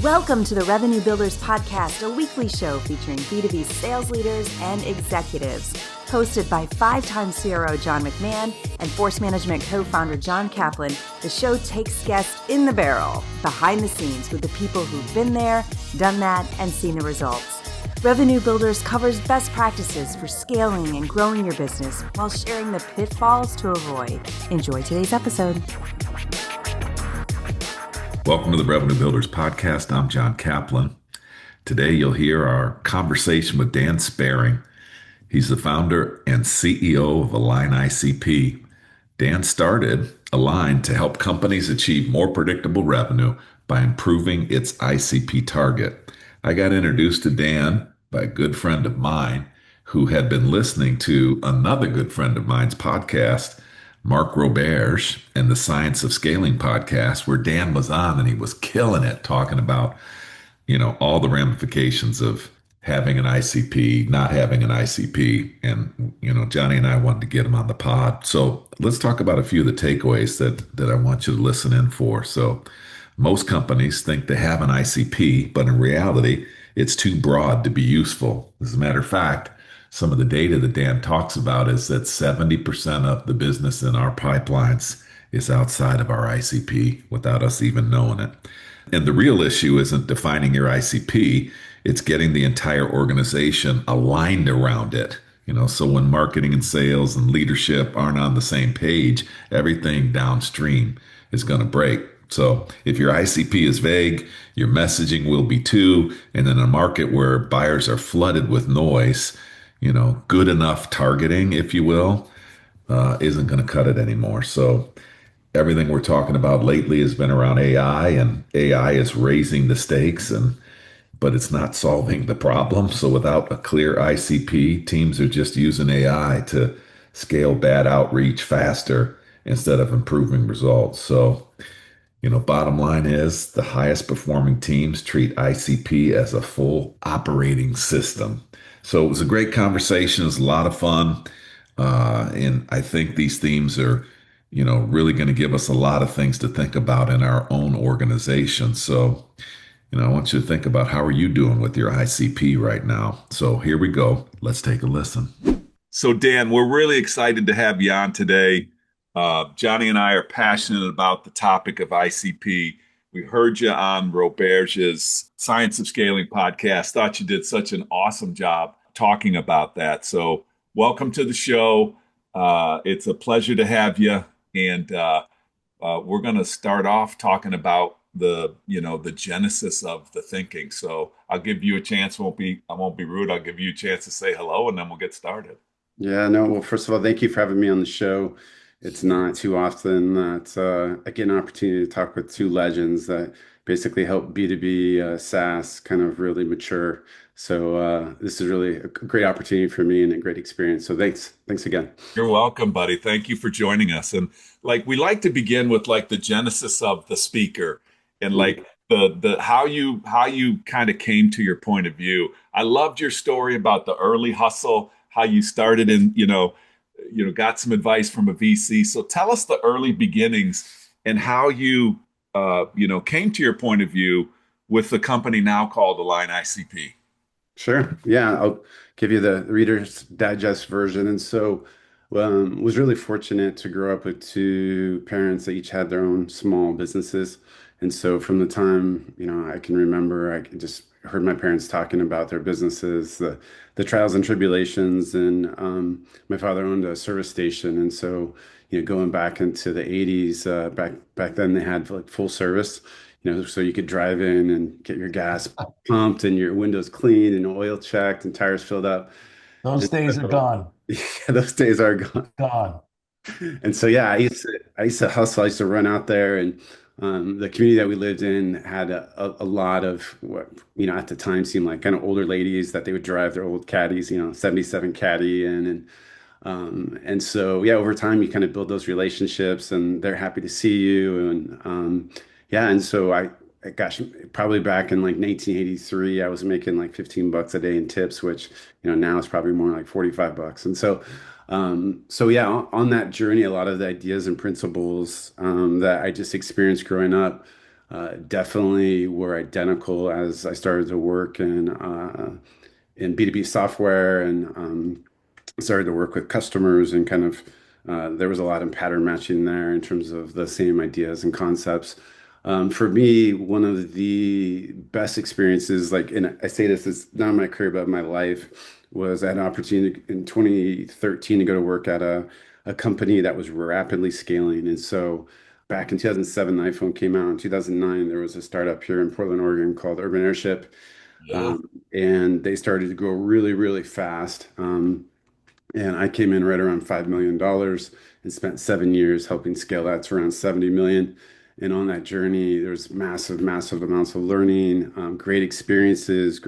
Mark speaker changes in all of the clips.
Speaker 1: Welcome to the Revenue Builders Podcast, a weekly show featuring B2B sales leaders and executives. Hosted by five-time CRO John McMahon and Force Management co-founder John Kaplan, the show takes guests in the barrel, behind the scenes with the people who've been there, done that, and seen the results. Revenue Builders covers best practices for scaling and growing your business while sharing the pitfalls to avoid. Enjoy today's episode.
Speaker 2: Welcome to the Revenue Builders Podcast. I'm John Kaplan. Today you'll hear our conversation with Dan Sperring. He's the founder and CEO of Align ICP. Dan started Align to help companies achieve more predictable revenue by improving its ICP target. I got introduced to Dan by a good friend of mine who had been listening to another good friend of mine's podcast, Mark Roberge, and the Science of Scaling podcast, where Dan was on and he was killing it, talking about, all the ramifications of having an ICP, not having an ICP. And, Johnny and I wanted to get him on the pod. So let's talk about a few of the takeaways that I want you to listen in for. So most companies think they have an ICP, but in reality, it's too broad to be useful. As a matter of fact, some of the data that Dan talks about is that 70% of the business in our pipelines is outside of our ICP without us even knowing it. And the real issue isn't defining your ICP, it's getting the entire organization aligned around it. So when marketing and sales and leadership aren't on the same page, everything downstream is going to break. So if your ICP is vague, your messaging will be too. And in a market where buyers are flooded with noise, good enough targeting, if you will, isn't going to cut it anymore. So everything we're talking about lately has been around AI, and AI is raising the stakes, but it's not solving the problem. So without a clear ICP, teams are just using AI to scale bad outreach faster instead of improving results. So, bottom line is the highest performing teams treat ICP as a full operating system. So it was a great conversation. It was a lot of fun. And I think these themes are, really going to give us a lot of things to think about in our own organization. So, I want you to think about how are you doing with your ICP right now? So here we go. Let's take a listen. So Dan, we're really excited to have you on today. Johnny and I are passionate about the topic of ICP. We heard you on Roberge's Science of Scaling podcast. Thought you did such an awesome job talking about that. So welcome to the show. It's a pleasure to have you. And we're going to start off talking about the genesis of the thinking. So I'll give you a chance. I won't be rude. I'll give you a chance to say hello, and then we'll get started.
Speaker 3: Yeah, no, well, first of all, thank you for having me on the show. It's not too often that I get an opportunity to talk with two legends that basically help B2B SaaS kind of really mature. So this is really a great opportunity for me and a great experience. So thanks again.
Speaker 2: You're welcome, buddy. Thank you for joining us. And we like to begin with the genesis of the speaker and the how you kind of came to your point of view. I loved your story about the early hustle, how you started in got some advice from a VC. So tell us the early beginnings and how you, came to your point of view with the company now called Align ICP.
Speaker 3: Sure. Yeah, I'll give you the Reader's Digest version. And so was really fortunate to grow up with two parents that each had their own small businesses. And so from the time, I can remember, I just heard my parents talking about their businesses, the trials and tribulations. And my father owned a service station. And so, going back into the 80s, back then they had full service, so you could drive in and get your gas pumped and your windows cleaned and oil checked and tires filled up.
Speaker 4: Those days are gone.
Speaker 3: Yeah, those days are gone.
Speaker 4: Gone.
Speaker 3: And so, yeah, I used to hustle. I used to run out there, and the community that we lived in had a lot of what, at the time seemed like kind of older ladies that they would drive their old caddies, 77 Caddy in. And so, yeah, over time, you kind of build those relationships and they're happy to see you. And yeah, and so gosh, probably back in 1983, I was making $15 a day in tips, which, now is probably more like $45. And so yeah, on that journey, a lot of the ideas and principles that I just experienced growing up definitely were identical as I started to work in B2B software and started to work with customers and kind of there was a lot of pattern matching there in terms of the same ideas and concepts. For me, one of the best experiences, like, and I say this, it's not my career, but my life, was I had an opportunity in 2013 to go to work at a company that was rapidly scaling. And so back in 2007, the iPhone came out. In 2009, there was a startup here in Portland, Oregon called Urban Airship.
Speaker 5: Yeah.
Speaker 3: And they started to grow really, really fast. And I came in right around $5 million and spent 7 years helping scale that to around 70 million. And on that journey, there's massive, massive amounts of learning, great experiences,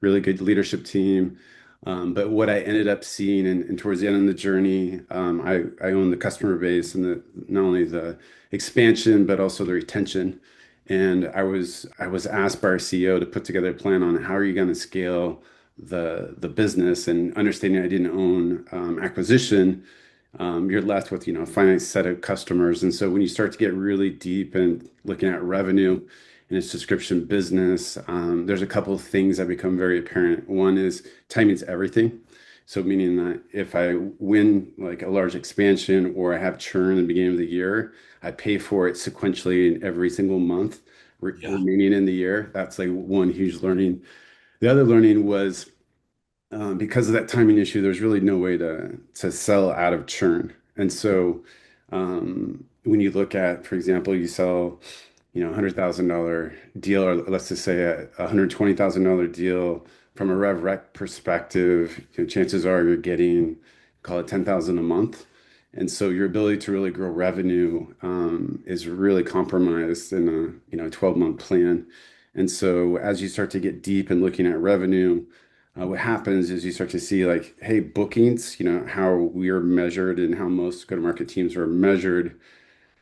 Speaker 3: really good leadership team. But what I ended up seeing, and towards the end of the journey, I own the customer base and not only the expansion, but also the retention. And I was asked by our CEO to put together a plan on how are you going to scale the business, and understanding I didn't own acquisition, you're left with, a finite set of customers. And so when you start to get really deep and looking at revenue in a subscription business, there's a couple of things that become very apparent. One is timing's everything. So meaning that if I win like a large expansion or I have churn in the beginning of the year, I pay for it sequentially in every single month
Speaker 5: Yeah.
Speaker 3: remaining in the year. That's like one huge learning. The other learning was because of that timing issue, there's really no way to sell out of churn. And so when you look at, for example, you sell, $100,000 deal, or let's just say a $120,000 deal from a rev rec perspective, chances are you're getting, call it 10,000 a month. And so your ability to really grow revenue is really compromised in a 12-month plan. And so as you start to get deep in looking at revenue, what happens is you start to see like, hey, bookings, how we are measured and how most go-to-market teams are measured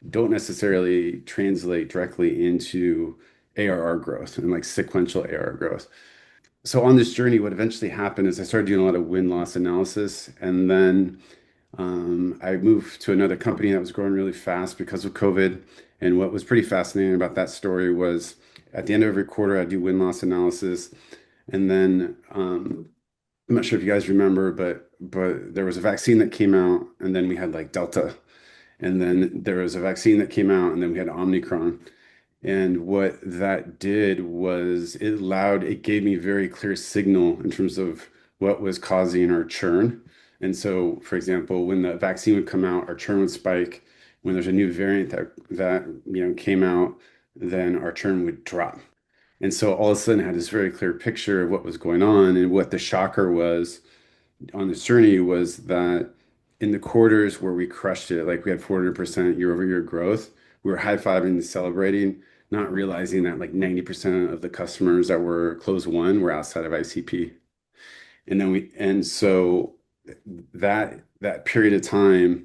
Speaker 3: don't necessarily translate directly into ARR growth and like sequential ARR growth. So on this journey, what eventually happened is I started doing a lot of win-loss analysis, and then I moved to another company that was growing really fast because of COVID. And what was pretty fascinating about that story was at the end of every quarter, I do win-loss analysis. And then I'm not sure if you guys remember, but there was a vaccine that came out, and then we had like Delta, and then there was a vaccine that came out, and then we had Omicron. And what that did was it gave me very clear signal in terms of what was causing our churn. And so, for example, when the vaccine would come out, our churn would spike. When there's a new variant that came out, then our churn would drop. And so all of a sudden I had this very clear picture of what was going on. And what the shocker was on this journey was that in the quarters where we crushed it, like we had 400% year-over-year growth, we were high-fiving and celebrating, not realizing that like 90% of the customers that were close won were outside of ICP. And so that period of time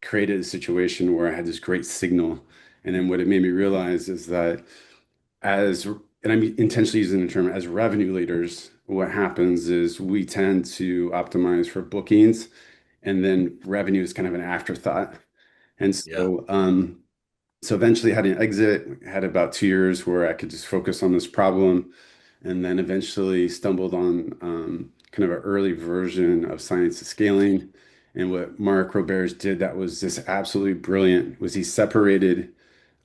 Speaker 3: created a situation where I had this great signal. And then what it made me realize is that and I'm intentionally using the term, as revenue leaders, what happens is we tend to optimize for bookings, and then revenue is kind of an afterthought. And
Speaker 5: Yeah.
Speaker 3: so eventually had an exit, had about 2 years where I could just focus on this problem, and then eventually stumbled on kind of an early version of science of scaling. And what Mark Roberts did that was just absolutely brilliant was he separated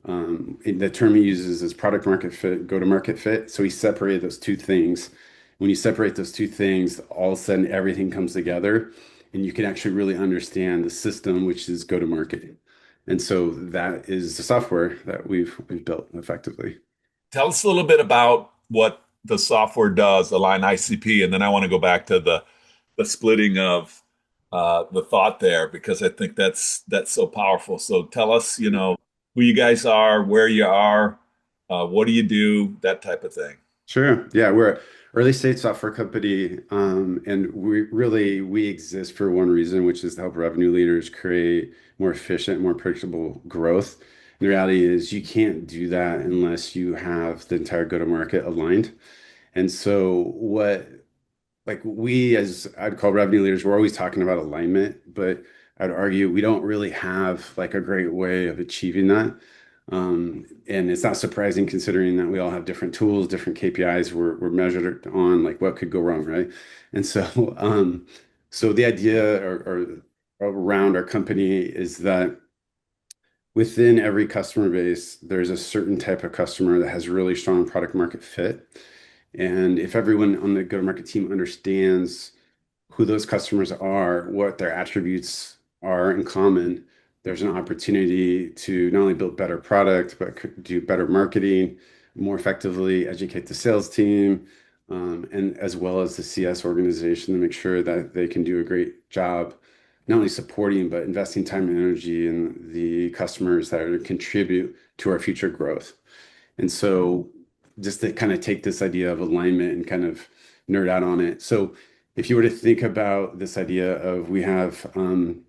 Speaker 3: the term he uses is product market fit, go to market fit. So he separated those two things. When you separate those two things, all of a sudden everything comes together and you can actually really understand the system, which is go to market. And so that is the software that we've built effectively.
Speaker 5: Tell us a little bit about what the software does, Align ICP, and then I want to go back to the splitting of the thought there because I think that's so powerful. So tell us, who you guys are, where you are, what do you do, that type of thing.
Speaker 3: Sure. Yeah, we're an early stage software company, and we exist for one reason, which is to help revenue leaders create more efficient, more predictable growth. And the reality is you can't do that unless you have the entire go-to-market aligned. And so we as I'd call revenue leaders, we're always talking about alignment, but I'd argue we don't really have like a great way of achieving that. And it's not surprising considering that we all have different tools, different KPIs we're measured on, like what could go wrong, right? And so, so the idea or around our company is that within every customer base, there's a certain type of customer that has really strong product market fit. And if everyone on the go-to-market team understands who those customers are, what their attributes are in common, there's an opportunity to not only build better product, but do better marketing, more effectively educate the sales team, and as well as the CS organization to make sure that they can do a great job, not only supporting, but investing time and energy in the customers that are to contribute to our future growth. And so just to kind of take this idea of alignment and kind of nerd out on it. So if you were to think about this idea of we have, I'm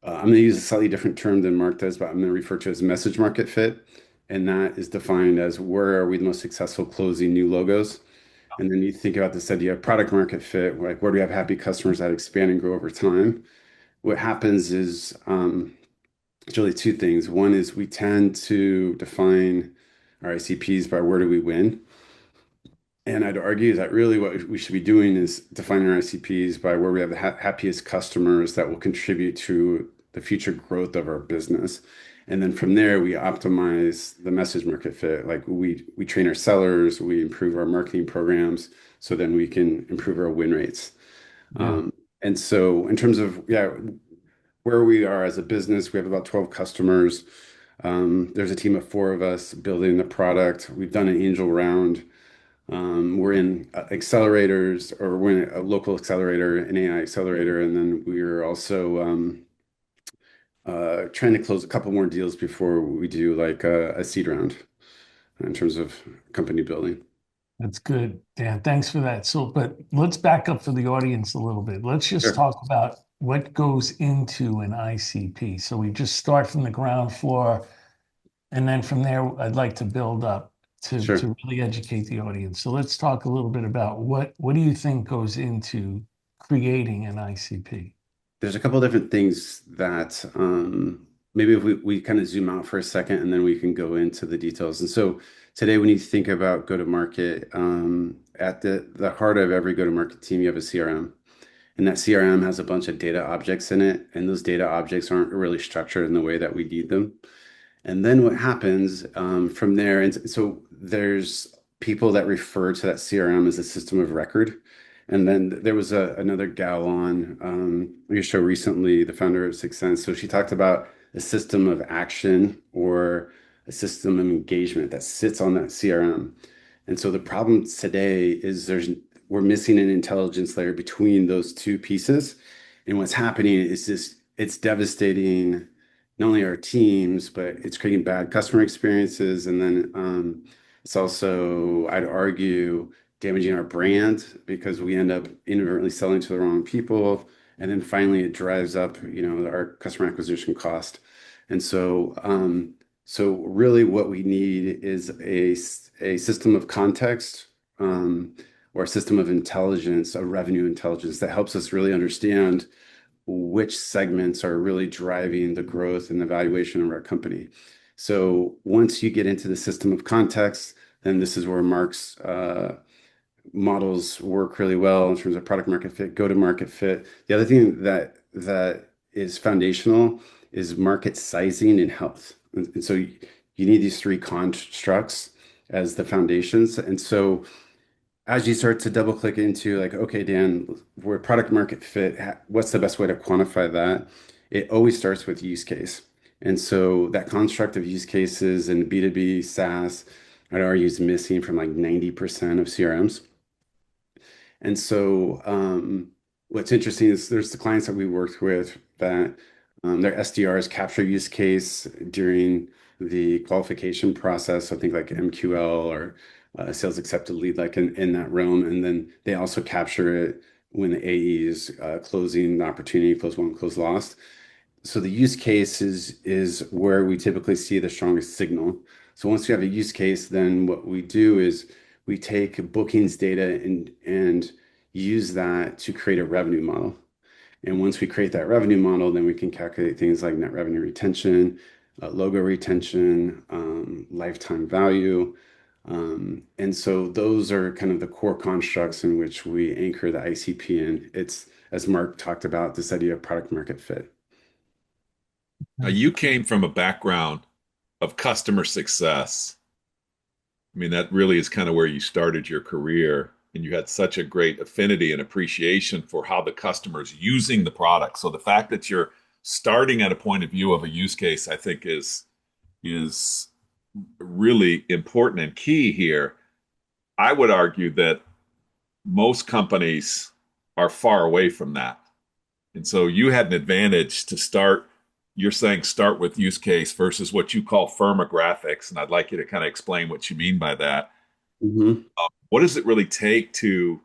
Speaker 3: going to use a slightly different term than Mark does, but I'm going to refer to it as message market fit. And that is defined as where are we the most successful closing new logos? And then you think about this idea of product market fit, like where do we have happy customers that expand and grow over time? What happens is it's really two things. One is we tend to define our ICPs by where do we win? And I'd argue that really what we should be doing is defining our ICPs by where we have the happiest customers that will contribute to the future growth of our business. And then from there, we optimize the message market fit. Like we train our sellers, we improve our marketing programs, so then we can improve our win rates.
Speaker 4: Yeah.
Speaker 3: And so in terms of, yeah, where we are as a business, we have about 12 customers. There's a team of four of us building the product. We've done an angel round. We're in accelerators, or we're in a local accelerator, an AI accelerator, and then we're also trying to close a couple more deals before we do like a seed round in terms of company building.
Speaker 4: That's good, Dan. Thanks for that. So, but let's back up for the audience a little bit. Let's just
Speaker 3: Sure.
Speaker 4: talk about what goes into an ICP. So we just start from the ground floor, and then from there, I'd like to build up
Speaker 3: Sure.
Speaker 4: to really educate the audience. So let's talk a little bit about what do you think goes into creating an ICP?
Speaker 3: There's a couple different things that maybe if we kind of zoom out for a second and then we can go into the details. And so today, when you think about go-to-market, at the heart of every go-to-market team, you have a CRM. And that CRM has a bunch of data objects in it. And those data objects aren't really structured in the way that we need them. And then what happens from there, and so there's people that refer to that CRM as a system of record. And then there was another gal on your show recently, the founder of Sixth Sense. So she talked about a system of action or a system of engagement that sits on that CRM. And so the problem today is we're missing an intelligence layer between those two pieces. And what's happening is it's devastating not only our teams, but it's creating bad customer experiences. And then it's also, I'd argue, damaging our brand because we end up inadvertently selling to the wrong people. And then finally, it drives up, our customer acquisition cost. And so really what we need is a system of context or a system of intelligence, a revenue intelligence that helps us really understand which segments are really driving the growth and the valuation of our company. So once you get into the system of context, then this is where Mark's models work really well in terms of product market fit, go-to-market fit. The other thing that is foundational is market sizing and health. And so you need these three constructs as the foundations. And so as you start to double click into like, okay, Dan, where product market fit, what's the best way to quantify that? It always starts with use case. And so that construct of use cases in B2B SaaS, I'd argue is missing from like 90% of CRMs. And so what's interesting is there's the clients that we worked with that their SDRs capture use case during the qualification process. So think like MQL or sales accepted lead, like in that realm. And then they also capture it when the AE is closing the opportunity, close won, close lost. So the use case is where we typically see the strongest signal. So once we have a use case, then what we do is we take bookings data and use that to create a revenue model. And once we create that revenue model, then we can calculate things like net revenue retention, logo retention, lifetime value. And so those are kind of the core constructs in which we anchor the ICP in. It's, as Mark talked about, this idea of product market fit.
Speaker 5: Now, you came from a background of customer success. I mean, that really is kind of where you started your career, and you had such a great affinity and appreciation for how the customer is using the product. So the fact that you're starting at a point of view of a use case, I think is really important and key here. I would argue that most companies are far away from that. And so you had an advantage to start. You're saying start with use case versus what you call firmographics. And I'd like you to kind of explain what you mean by that.
Speaker 3: Mhm.
Speaker 5: What does it really take to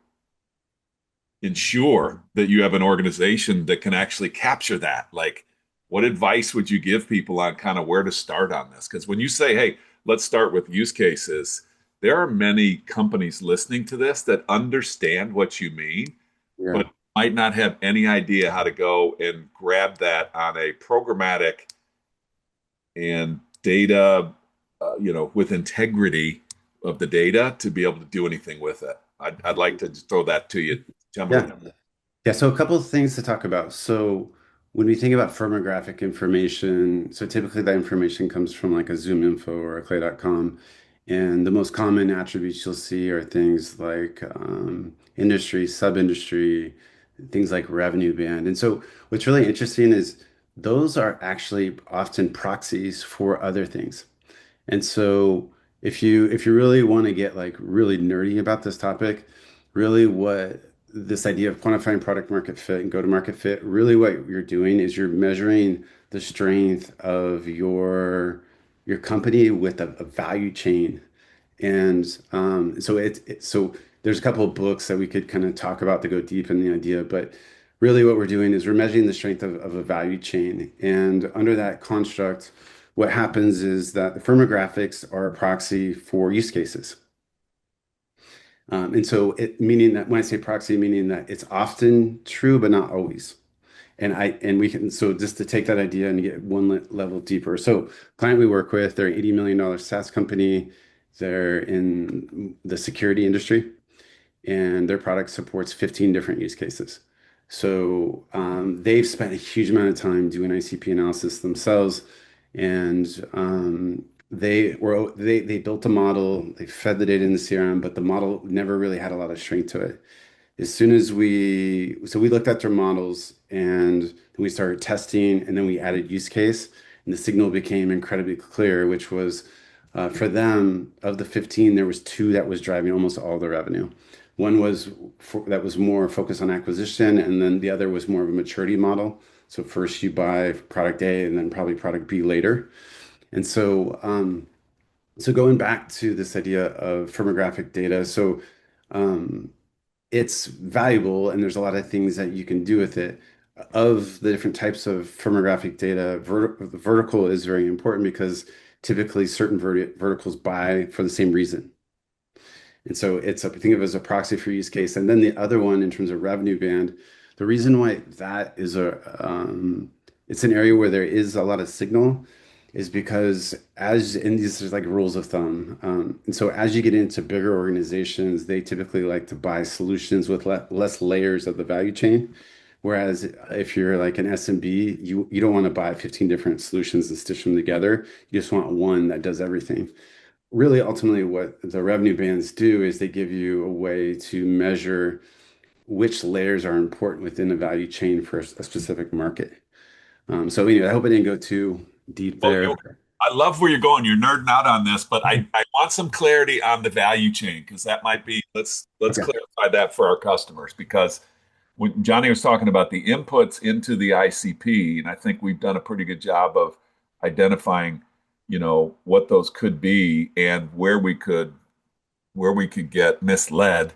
Speaker 5: ensure that you have an organization that can actually capture that? Like, what advice would you give people on kind of where to start on this? Because when you say, hey, let's start with use cases, there are many companies listening to this that understand what you mean,
Speaker 3: Yeah.
Speaker 5: but might not have any idea how to go and grab that on a programmatic and data, with integrity of the data to be able to do anything with it. I'd like to just throw that to you. Jump
Speaker 3: Yeah.
Speaker 5: in.
Speaker 3: Yeah, so a couple of things to talk about. So when we think about firmographic information, so typically that information comes from like a Zoom info or a clay.com. And the most common attributes you'll see are things like industry, sub-industry, things like revenue band. And so what's really interesting is those are actually often proxies for other things. And so if you really want to get like really nerdy about this topic, really what this idea of quantifying product market fit and go to market fit, really what you're doing is you're measuring the strength of your company with a value chain. And so there's a couple of books that we could kind of talk about to go deep in the idea, but really what we're doing is we're measuring the strength of a value chain. And under that construct, what happens is that the firmographics are a proxy for use cases. And so it meaning that when I say proxy, meaning that it's often true, but not always. And we can, so just to take that idea and get one level deeper. So client we work with, they're an $80 million SaaS company. They're in the security industry, and their product supports 15 different use cases. So they've spent a huge amount of time doing ICP analysis themselves, and they built a model. They fed the data in the CRM, but the model never really had a lot of strength to it. As soon as we looked at their models and then we started testing, and then we added use case, and the signal became incredibly clear, which was for them, of the 15, there was two that was driving almost all the revenue. One was that was more focused on acquisition, and then the other was more of a maturity model. So first you buy product A and then probably product B later. And so going back to this idea of firmographic data, so um, it's valuable and there's a lot of things that you can do with it. Of the different types of firmographic data, the vertical is very important because typically certain verticals buy for the same reason. And so think of it as a proxy for use case. And then the other one in terms of revenue band, the reason why that is it's an area where there is a lot of signal is because and these are like rules of thumb. And so as you get into bigger organizations, they typically like to buy solutions with less layers of the value chain. Whereas if you're like an SMB, you don't want to buy 15 different solutions and stitch them together. You just want one that does everything. Really, ultimately, what the revenue bands do is they give you a way to measure which layers are important within the value chain for a specific market. So anyway, I hope I didn't go too deep
Speaker 5: Well,
Speaker 3: there.
Speaker 5: I love where you're going. You're nerding out on this, but I want some clarity on the value chain because that might be let's
Speaker 3: Okay.
Speaker 5: clarify that for our customers because when Johnny was talking about the inputs into the ICP, and I think we've done a pretty good job of identifying, what those could be and where we could get misled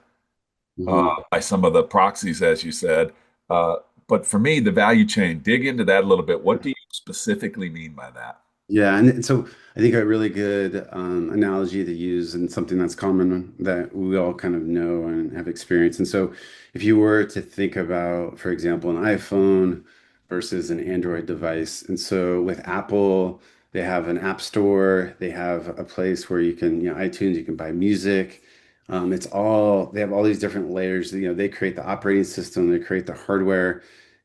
Speaker 3: Mhm.
Speaker 5: by some of the proxies, as you said. Uh, but for me, the value chain, dig into that a little bit. What do you specifically mean by that?
Speaker 3: Yeah, and so I think a really good analogy to use and something that's common that we all kind of know and have experienced. And so if you were to think about, for example, an iPhone versus an Android device, and so with Apple, They have an app store. They have a place where you can, iTunes, you can buy music. They have all these different layers. They create the operating system, they create the hardware.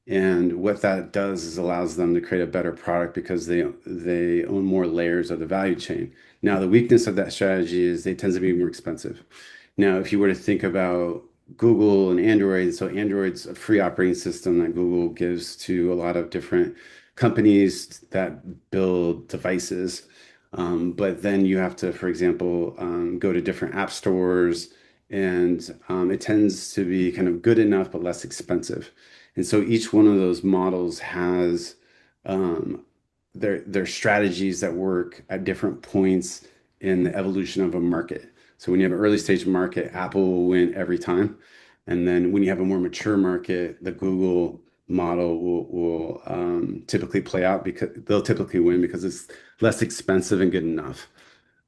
Speaker 3: And what that does is allows them to create a better product because they own more layers of the value chain. Now, the weakness of that strategy is they tend to be more expensive. Now, if you were to think about Google and Android, so Android's a free operating system that Google gives to a lot of different companies that build devices. But then you have to, for example, go to different app stores, and it tends to be kind of good enough but less expensive. And so each one of those models has um, their strategies that work at different points in the evolution of a market. So when you have an early stage market, Apple will win every time. And then when you have a more mature market, the Google model will typically play out because they'll typically win because it's less expensive and good enough.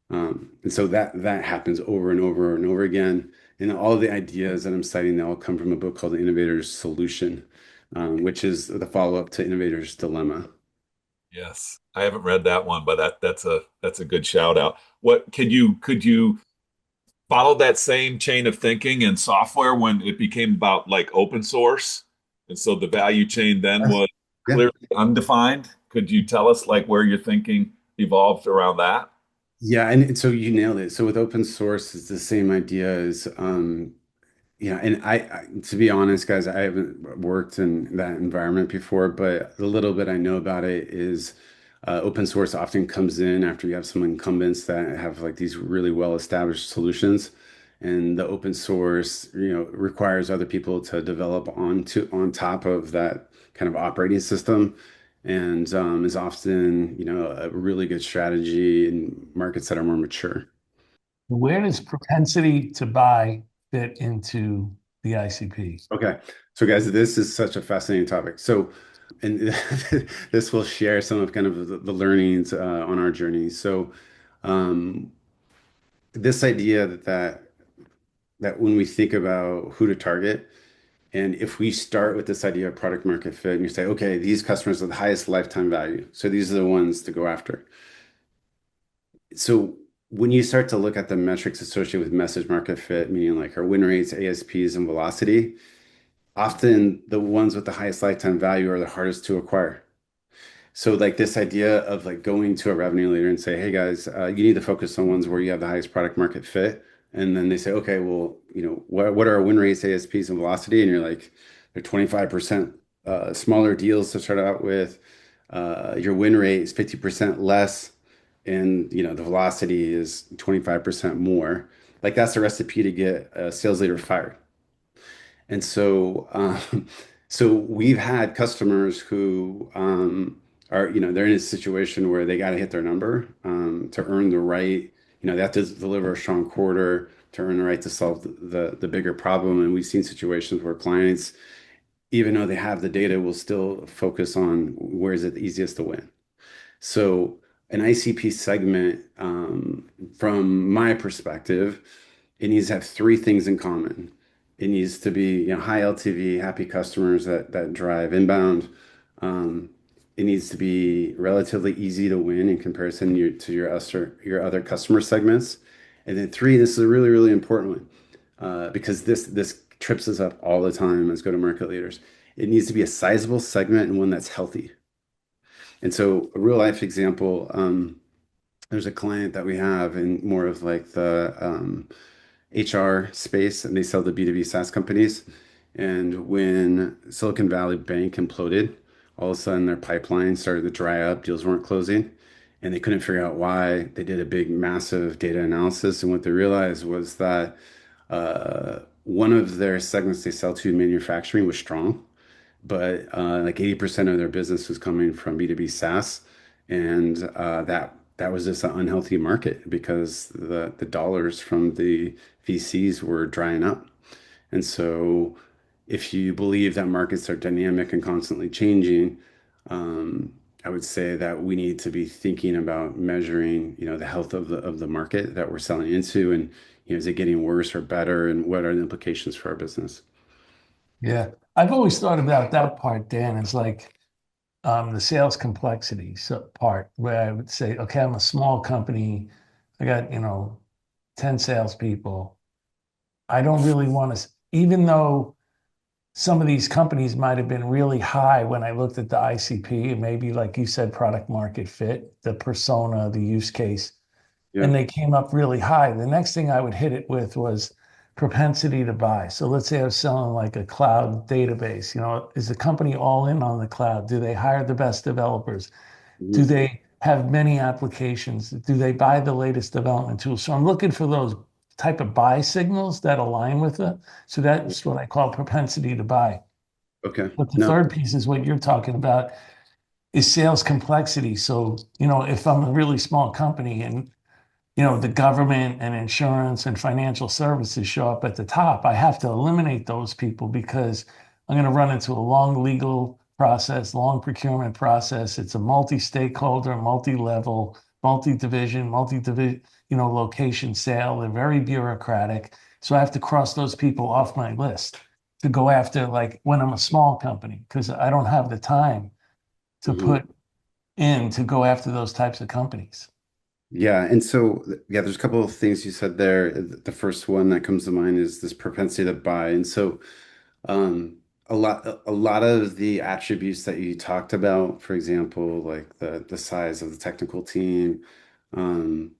Speaker 3: And so that happens over and over and over again. And all of the ideas that I'm citing, they all come from a book called The Innovator's Solution, which is the follow-up to Innovator's Dilemma.
Speaker 5: Yes, I haven't read that one, but that's a good shout out. What could you follow that same chain of thinking in software when it became about like open source? And so the value chain then
Speaker 3: Yes.
Speaker 5: was
Speaker 3: Yeah.
Speaker 5: clearly undefined. Could you tell us like where your thinking evolved around that?
Speaker 3: Yeah, and so you nailed it. So with open source, it's the same idea as yeah, and to be honest, guys, I haven't worked in that environment before, but the little bit I know about it is open source often comes in after you have some incumbents that have like these really well-established solutions, and the open source, requires other people to develop on top of that kind of operating system, and is often, a really good strategy in markets that are more mature.
Speaker 4: Where does propensity to buy fit into the ICP?
Speaker 3: Okay. So guys, this is such a fascinating topic. So, and this will share some of kind of the learnings on our journey. So, um, this idea that when we think about who to target, and if we start with this idea of product market fit, and you say, okay, these customers are the highest lifetime value, so these are the ones to go after. So when you start to look at the metrics associated with message market fit, meaning like our win rates, ASPs, and velocity, often the ones with the highest lifetime value are the hardest to acquire. So like this idea of like going to a revenue leader and say, hey guys, you need to focus on ones where you have the highest product market fit. And then they say, okay, well, what are our win rates, ASPs, and velocity? And you're like, they're 25% smaller deals to start out with. Your win rate is 50% less, and the velocity is 25% more. Like that's the recipe to get a sales leader fired. And so, so we've had customers who are, they're in a situation where they got to hit their number to earn the right, they have to deliver a strong quarter to earn the right to solve the bigger problem. And we've seen situations where clients, even though they have the data, will still focus on where is it the easiest to win. So an ICP segment, from my perspective, it needs to have three things in common. It needs to be, high LTV, happy customers that drive inbound. Um, it needs to be relatively easy to win in comparison to your other customer segments. And then three, this is a really, really important one because this trips us up all the time as go-to-market leaders. It needs to be a sizable segment and one that's healthy. And so a real life example, there's a client that we have in more of like the HR space, and they sell to B2B SaaS companies. And when Silicon Valley Bank imploded, all of a sudden their pipeline started to dry up, deals weren't closing, and they couldn't figure out why. They did a big, massive data analysis, and what they realized was that one of their segments they sell to, manufacturing, was strong, but like 80% of their business was coming from B2B SaaS, and that was just an unhealthy market because the dollars from the VCs were drying up. And so if you believe that markets are dynamic and constantly changing, I would say that we need to be thinking about measuring, the health of the market that we're selling into, and is it getting worse or better, and what are the implications for our business?
Speaker 4: Yeah. I've always thought about that part, Dan, as like the sales complexity part, where I would say, okay, I'm a small company. I got, 10 salespeople. I don't really want to, even though some of these companies might have been really high when I looked at the ICP, maybe like you said, product market fit, the persona, the use case,
Speaker 3: Yeah.
Speaker 4: and they came up really high. The next thing I would hit it with was propensity to buy. So let's say I was selling like a cloud database. Is the company all in on the cloud? Do they hire the best developers? Do
Speaker 3: Mhm.
Speaker 4: they have many applications? Do they buy the latest development tools? So I'm looking for those type of buy signals that align with it. So that's what I call propensity to buy.
Speaker 3: Okay.
Speaker 4: But the
Speaker 3: No.
Speaker 4: third piece is what you're talking about is sales complexity. So, if I'm a really small company and the government and insurance and financial services show up at the top, I have to eliminate those people because I'm going to run into a long legal process, long procurement process. It's a multi-stakeholder, multi-level, multi-division, location sale. They're very bureaucratic. So I have to cross those people off my list to go after, like when I'm a small company, because I don't have the time to
Speaker 3: Mhm.
Speaker 4: put in to go after those types of companies.
Speaker 3: Yeah, and so yeah, there's a couple of things you said there. The first one that comes to mind is this propensity to buy. And so um a lot of the attributes that you talked about, for example, like the size of the technical team, um,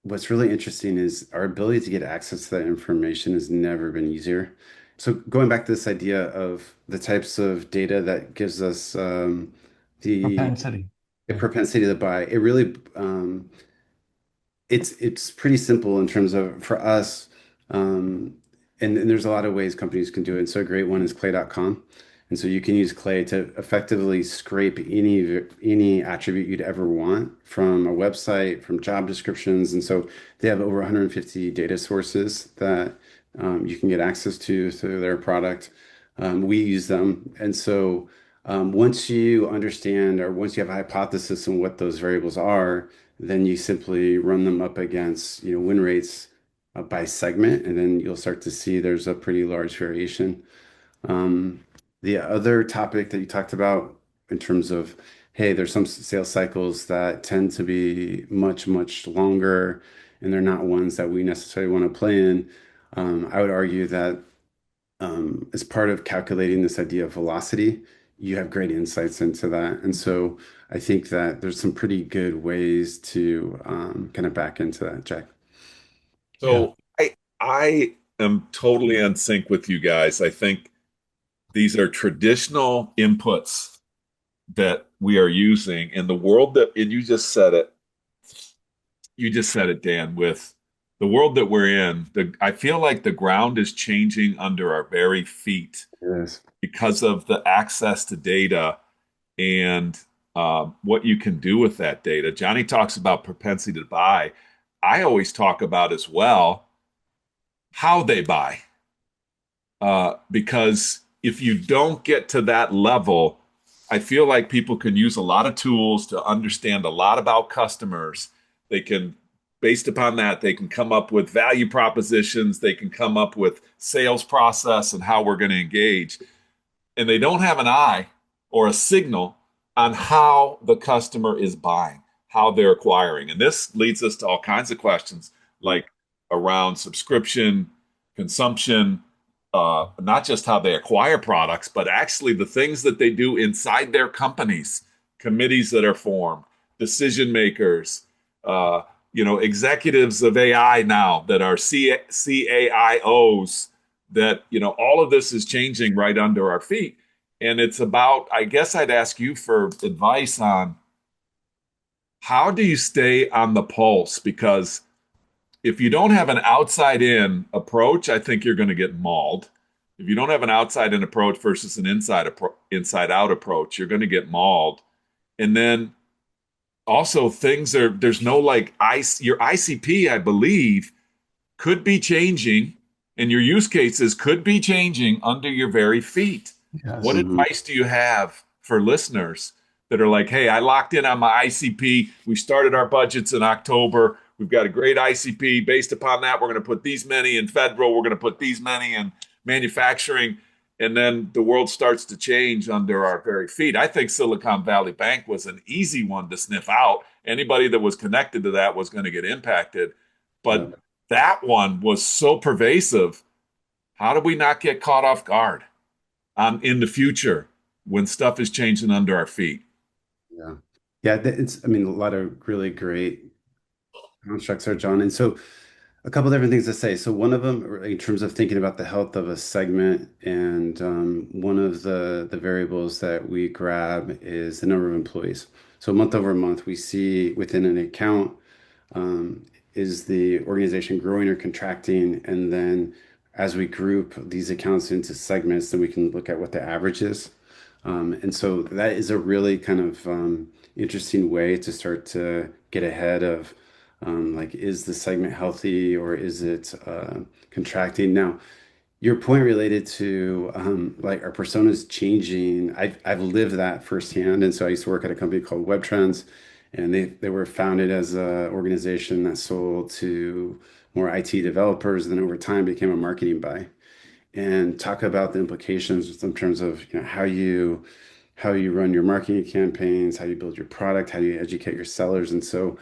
Speaker 3: what's really interesting is our ability to get access to that information has never been easier. So going back to this idea of the types of data that gives us the
Speaker 4: Propensity.
Speaker 3: the
Speaker 4: Yeah.
Speaker 3: propensity to buy, it really it's pretty simple in terms of for us, um, and there's a lot of ways companies can do it. And so a great one is clay.com. And so you can use Clay to effectively scrape any attribute you'd ever want from a website, from job descriptions. And so they have over 150 data sources that you can get access to through their product. We use them. And so once you understand or once you have a hypothesis on what those variables are, then you simply run them up against, win rates by segment, and then you'll start to see there's a pretty large variation. Um, the other topic that you talked about in terms of, hey, there's some sales cycles that tend to be much, much longer, and they're not ones that we necessarily want to play in. I would argue that as part of calculating this idea of velocity, you have great insights into that. And so I think that there's some pretty good ways to kind of back into that, Jack.
Speaker 4: Yeah.
Speaker 5: So I am totally in sync with you guys. I think these are traditional inputs that we are using in the world that, and you just said it, Dan, with the world that we're in. I feel like the ground is changing under our very feet
Speaker 3: Yes.
Speaker 5: because of the access to data and what you can do with that data. Johnny talks about propensity to buy. I always talk about as well how they buy. Because if you don't get to that level, I feel like people can use a lot of tools to understand a lot about customers. They can, based upon that, they can come up with value propositions. They can come up with sales process and how we're going to engage. And they don't have an eye or a signal on how the customer is buying, how they're acquiring. And this leads us to all kinds of questions like around subscription, consumption, not just how they acquire products, but actually the things that they do inside their companies, committees that are formed, decision makers, executives of AI now that are CAIOs, that, all of this is changing right under our feet. And it's about, I guess I'd ask you for advice on how do you stay on the pulse? Because if you don't have an outside in approach, I think you're going to get mauled. If you don't have an outside in approach versus an inside out approach, you're going to get mauled. And then also there's no like your ICP, I believe, could be changing and your use cases could be changing under your very feet. What
Speaker 4: Yes.
Speaker 3: Hmm.
Speaker 5: advice do you have for listeners that are like, hey, I locked in on my ICP. We started our budgets in October. We've got a great ICP. Based upon that, we're going to put these many in federal. We're going to put these many in manufacturing. and then the world starts to change under our very feet. I think Silicon Valley Bank was an easy one to sniff out. Anybody that was connected to that was going to get impacted.
Speaker 3: Yeah.
Speaker 5: But that one was so pervasive. How do we not get caught off guard in the future when stuff is changing under our feet?
Speaker 3: Yeah. Yeah. It's, I mean, a lot of really great constructs there, John. And so a couple different things to say. So one of them, in terms of thinking about the health of a segment, and one of the variables that we grab is the number of employees. So month over month, we see within an account, is the organization growing or contracting? And then as we group these accounts into segments, then we can look at what the average is. And so that is a really kind of interesting way to start to get ahead of like, is the segment healthy or is it contracting? Now, your point related to like our personas changing, I've lived that firsthand. And so I used to work at a company called Web Trends, and they were founded as an organization that sold to more IT developers, and then over time became a marketing buy. And talk about the implications in terms of, you know, how you run your marketing campaigns, how you build your product, how you educate your sellers. And so,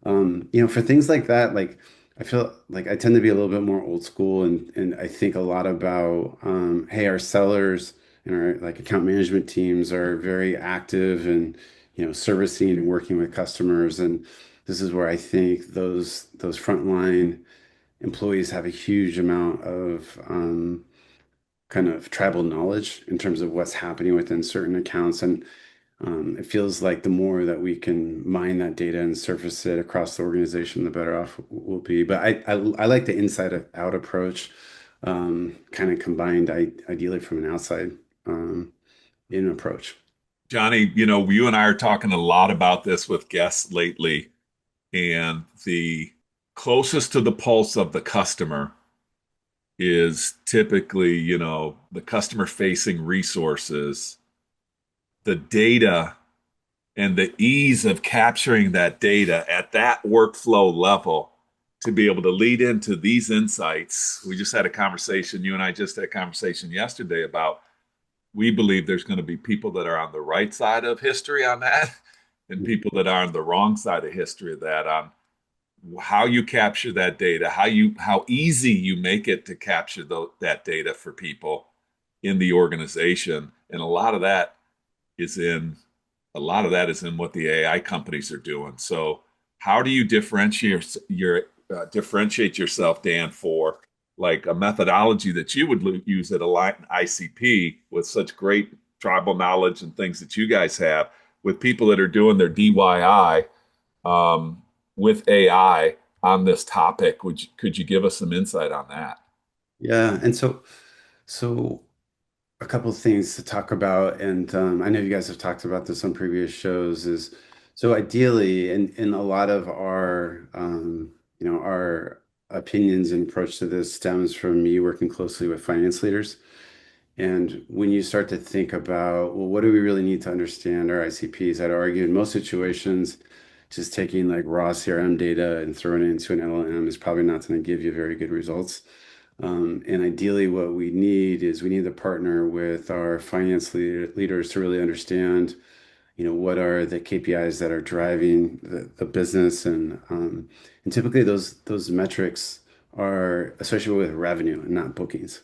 Speaker 3: you know, for things like that, like I feel like I tend to be a little bit more old school, and I think a lot about, hey, our sellers and our like account management teams are very active and, you know, servicing and working with customers. And this is where I think those frontline employees have a huge amount of kind of tribal knowledge in terms of what's happening within certain accounts. And it feels like the more that we can mine that data and surface it across the organization, the better off we'll be. But I like the inside out approach, kind of combined, ideally from an outside in approach.
Speaker 5: Johnny, you and I are talking a lot about this with guests lately, and the closest to the pulse of the customer is typically, the customer facing resources, the data, and the ease of capturing that data at that workflow level to be able to lead into these insights. We just had a conversation, you and I just had a conversation yesterday about we believe there's going to be people that are on the right side of history on that and people that are on the wrong side of history of that on how you capture that data, how easy you make it to capture that data for people in the organization. And is in a lot of that is in what the AI companies are doing. So how do you differentiate yourself, Dan, for like a methodology that you would use at Align ICP with such great tribal knowledge and things that you guys have with people that are doing their DIY with AI on this topic? Could you give us some insight on that?
Speaker 3: Yeah, and so a couple of things to talk about, and I know you guys have talked about this on previous shows, is so ideally, in a lot of our, you know, our opinions and approach to this stems from me working closely with finance leaders. And when you start to think about, well, what do we really need to understand our ICPs? I'd argue in most situations, just taking like raw CRM data and throwing it into an LLM is probably not going to give you very good results. And ideally, what we need is we need to partner with our finance leaders to really understand, you know, what are the KPIs that are driving the business, and typically those metrics are associated with revenue and not bookings.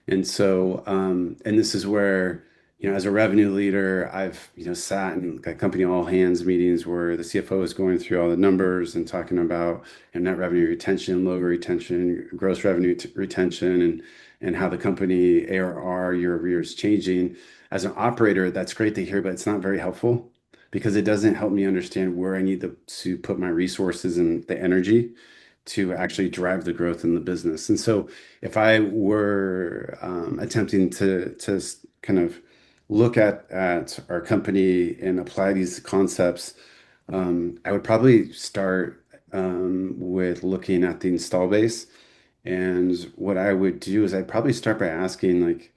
Speaker 3: And so, and this is where, you know, as a revenue leader, I've, you know, sat in got company all hands meetings where the CFO is going through all the numbers and talking about, you know, net revenue retention, logo retention, gross revenue retention, and how the company ARR year over year is changing. As an operator, that's great to hear, but it's not very helpful because it doesn't help me understand where I need to put my resources and the energy to actually drive the growth in the business. And so if I were attempting to kind of look at our company and apply these concepts, I would probably start with looking at the install base. And what I would do is I'd probably start by asking like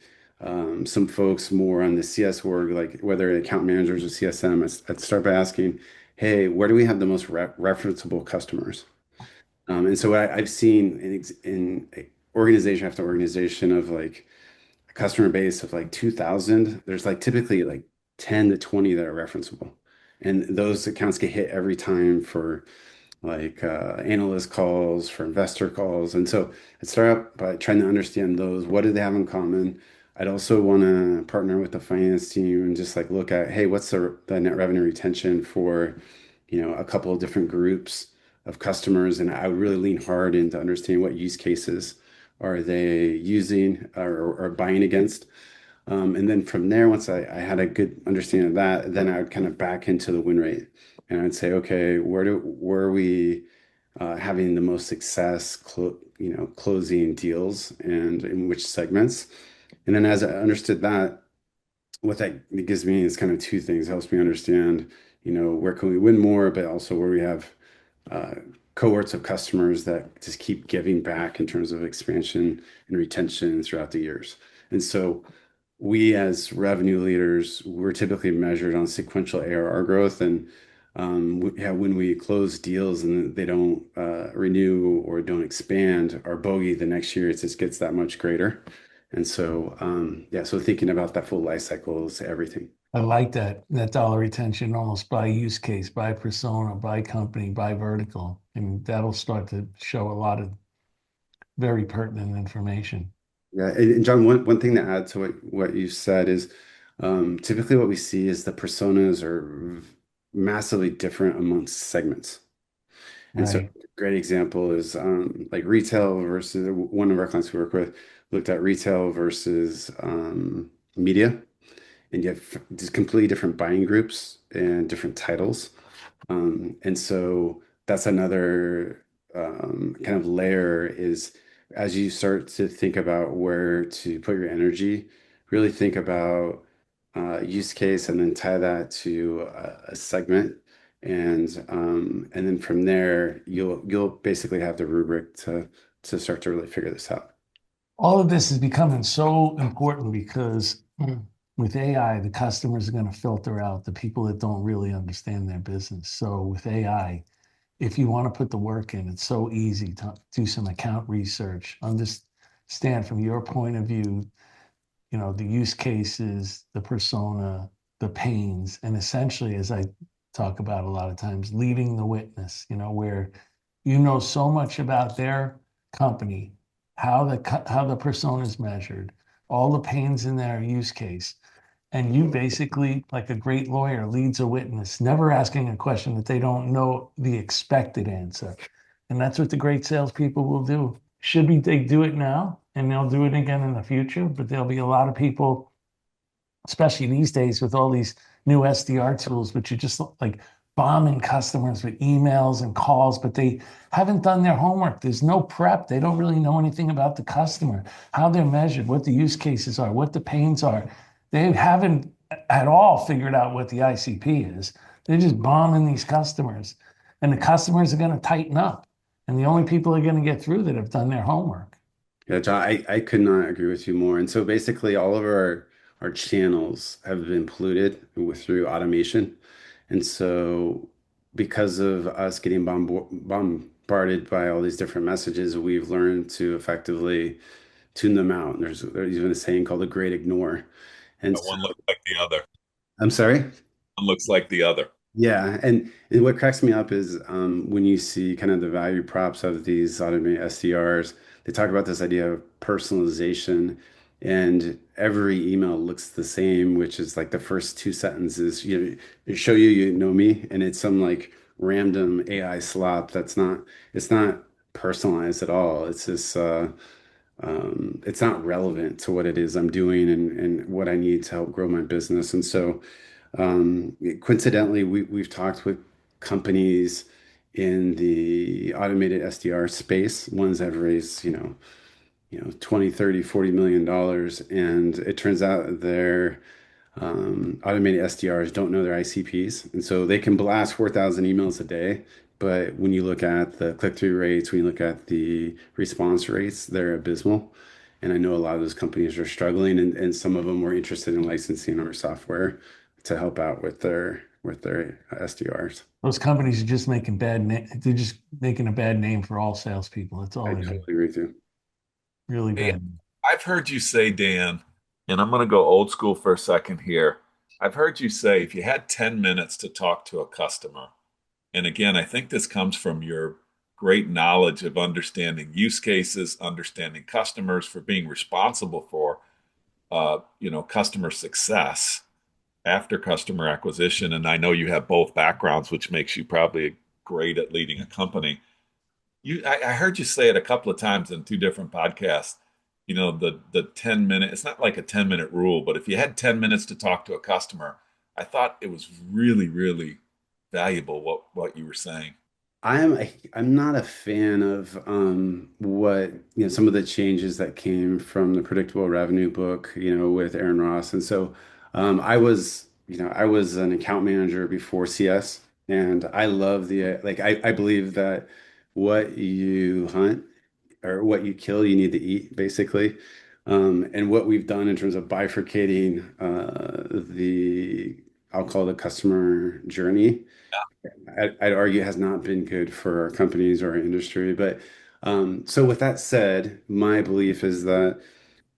Speaker 3: some folks more on the CS org, like whether account managers or CSM, I'd start by asking, hey, where do we have the most referenceable customers? And so I've seen in organization after organization of like a customer base of like 2,000, there's like typically like 10 to 20 that are referenceable. And those accounts get hit every time for like analyst calls, for investor calls. And so I'd start out by trying to understand those. What do they have in common? I'd also want to partner with the finance team and just like look at, hey, what's the net revenue retention for, a couple of different groups of customers. And I would really lean hard into understanding what use cases are they using or buying against. And then from there, once I had a good understanding of that, then I would kind of back into the win rate. And I'd say, okay, where are we having the most success, closing deals and in which segments? And then as I understood that, what that it gives me is kind of two things. It helps me understand, where can we win more, but also where we have uh, cohorts of customers that just keep giving back in terms of expansion and retention throughout the years. And so we as revenue leaders, we're typically measured on sequential ARR growth. And yeah, when we close deals and they don't renew or don't expand, our bogey the next year it just gets that much greater. And so yeah, so thinking about that full life cycle is everything.
Speaker 4: I like that dollar retention almost by use case, by persona, by company, by vertical. And that'll start to show a lot of very pertinent information.
Speaker 3: Yeah, and John, one thing to add to what you said is typically what we see is the personas are massively different amongst segments. And so,
Speaker 4: Right.
Speaker 3: a great example is like retail versus one of our clients we work with looked at retail versus media, and you have just completely different buying groups and different titles. And so that's another kind of layer is as you start to think about where to put your energy, really think about use case and then tie that to a segment. And then from there, you'll basically have the rubric to start to really figure this out.
Speaker 4: All of this is becoming so important because with AI, the customers are going to filter out the people that don't really understand their business. So with AI, if you want to put the work in, it's so easy to do some account research, understand from your point of view, the use cases, the persona, the pains, and essentially, as I talk about a lot of times, leading the witness, where you know so much about their company, how the persona is measured, all the pains in their use case. And you basically, like a great lawyer, leads a witness, never asking a question that they don't know the expected answer. And that's what the great salespeople will do. Should be they do it now and they'll do it again in the future, but there'll be a lot of people, especially these days with all these new SDR tools, which are just like bombing customers with emails and calls, but they haven't done their homework. There's no prep. They don't really know anything about the customer, how they're measured, what the use cases are, what the pains are. They haven't at all figured out what the ICP is. They're just bombing these customers, and the customers are going to tighten up. And the only people who are going to get through that have done their homework.
Speaker 3: Yeah, John, I could not agree with you more. And so basically all of our channels have been polluted through automation. And so because of us getting bombarded by all these different messages, we've learned to effectively tune them out. And there's even a saying called the great ignore. And so
Speaker 5: One looks like the other.
Speaker 3: I'm sorry.
Speaker 5: One looks like the other.
Speaker 3: Yeah, and what cracks me up is when you see kind of the value props of these automated SDRs, they talk about this idea of personalization, and every email looks the same, which is like the first two sentences, show you you know me, and it's some like random AI slop it's not personalized at all. It's just it's not relevant to what it is I'm doing and what I need to help grow my business. And so coincidentally, we've talked with companies in the automated SDR space, ones that have raised, 20, 30, 40 million dollars. And it turns out their automated SDRs don't know their ICPs. And so they can blast 4,000 emails a day. But when you look at the click-through rates, when you look at the response rates, they're abysmal. And I know a lot of those companies are struggling, and some of them were interested in licensing our software to help out with their SDRs.
Speaker 4: Those companies are just making they're just making a bad name for all salespeople. That's all
Speaker 3: I
Speaker 4: they do.
Speaker 3: totally agree with you.
Speaker 4: Really
Speaker 5: Hey,
Speaker 4: bad.
Speaker 5: I've heard you say, Dan, And I'm going to go old school for a second here. I've heard you say if you had 10 minutes to talk to a customer, and again, I think this comes from your great knowledge of understanding use cases, understanding customers, for being responsible for customer success after customer acquisition. And I know you have both backgrounds, which makes you probably great at leading a company. I heard you say it a couple of times in two different podcasts. The 10 minute. It's not like a 10-minute rule, but if you had 10 minutes to talk to a customer, I thought it was really, really valuable what you were saying.
Speaker 3: I'm not a fan of what some of the changes that came from the predictable revenue book, with Aaron Ross. And so I was an account manager before CS, and I love I believe that what you hunt or what you kill, you need to eat, basically. And what we've done in terms of bifurcating I'll call the customer journey, I'd argue has not been good for our companies or our industry. But so with that said, my belief is that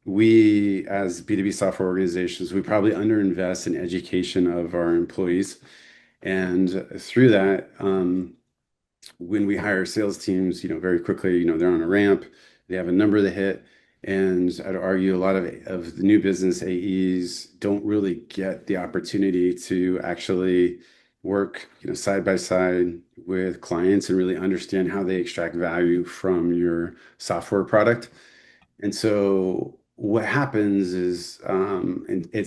Speaker 3: we, as B2B software organizations, we probably underinvest in education of our employees. And through that, when we hire sales teams, very quickly, they're on a ramp, they have a number to hit. And I'd argue a lot of the new business AEs don't really get the opportunity to actually work, side by side with clients and really understand how they extract value from your software product. And so what happens is, and I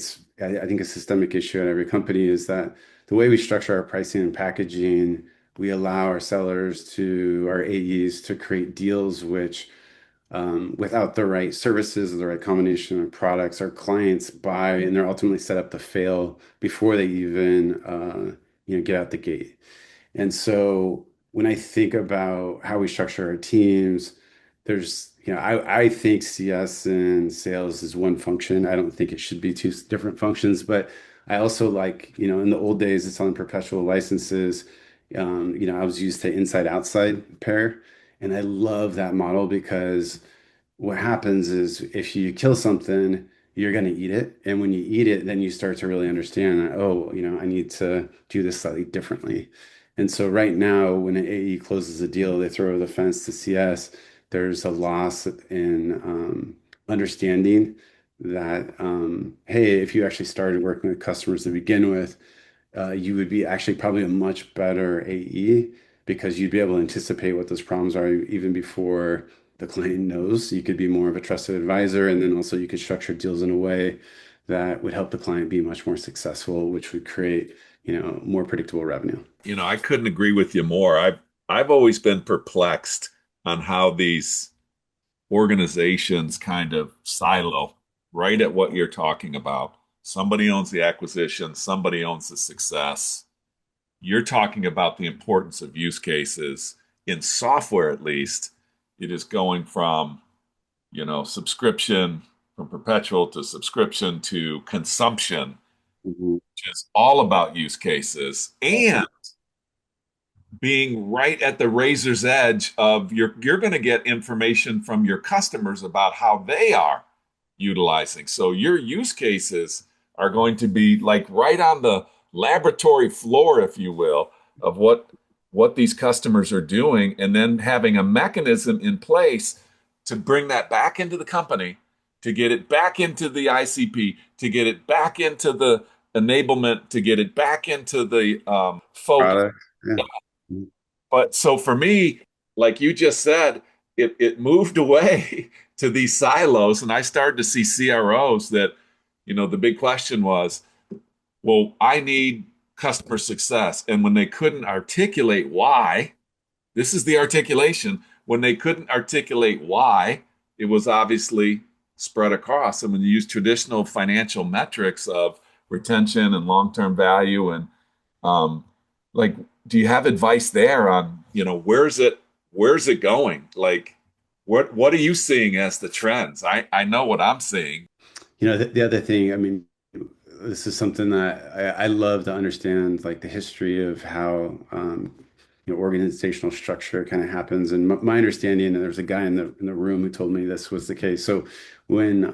Speaker 3: think a systemic issue at every company is that the way we structure our pricing and packaging, we allow our AEs to create deals which, without the right services or the right combination of products, our clients buy and they're ultimately set up to fail before they even, get out the gate. And so when I think about how we structure our teams, I think CS and sales is one function. I don't think it should be two different functions, but I also like, in the old days, it's on perpetual licenses. I was used to inside outside pair, and I love that model because what happens is if you kill something, you're going to eat it. And when you eat it, then you start to really understand that, oh, I need to do this slightly differently. And so right now, when an AE closes a deal, they throw over the fence to CS, there's a loss in understanding that, hey, if you actually started working with customers to begin with, you would be actually probably a much better AE because you'd be able to anticipate what those problems are even before the client knows. You could be more of a trusted advisor, and then also you could structure deals in a way that would help the client be much more successful, which would create, more predictable revenue.
Speaker 5: I couldn't agree with you more. I've always been perplexed on how these organizations kind of silo right at what you're talking about. Somebody owns the acquisition, somebody owns the success. You're talking about the importance of use cases in software, at least. It is going from, subscription, from perpetual to subscription to consumption,
Speaker 3: Mhm.
Speaker 5: which is all about use cases and being right at the razor's edge of you're going to get information from your customers about how they are utilizing. So your use cases are going to be like right on the laboratory floor, if you will, of what these customers are doing, and then having a mechanism in place to bring that back into the company, to get it back into the ICP, to get it back into the enablement, to get it back into the focus.
Speaker 3: Product. Yeah.
Speaker 5: But so for me, like you just said, it moved away to these silos, and I started to see CROs that, the big question was, well, I need customer success. And when they couldn't articulate why, this is the articulation. When they couldn't articulate why, it was obviously spread across. And when you use traditional financial metrics of retention and long-term value and um, like, do you have advice there on, where's it going? Like, what are you seeing as the trends? I know what I'm seeing.
Speaker 3: The other thing, I mean, this is something that I love to understand, like the history of how organizational structure kind of happens. And my understanding, and there's a guy in the room who told me this was the case. So when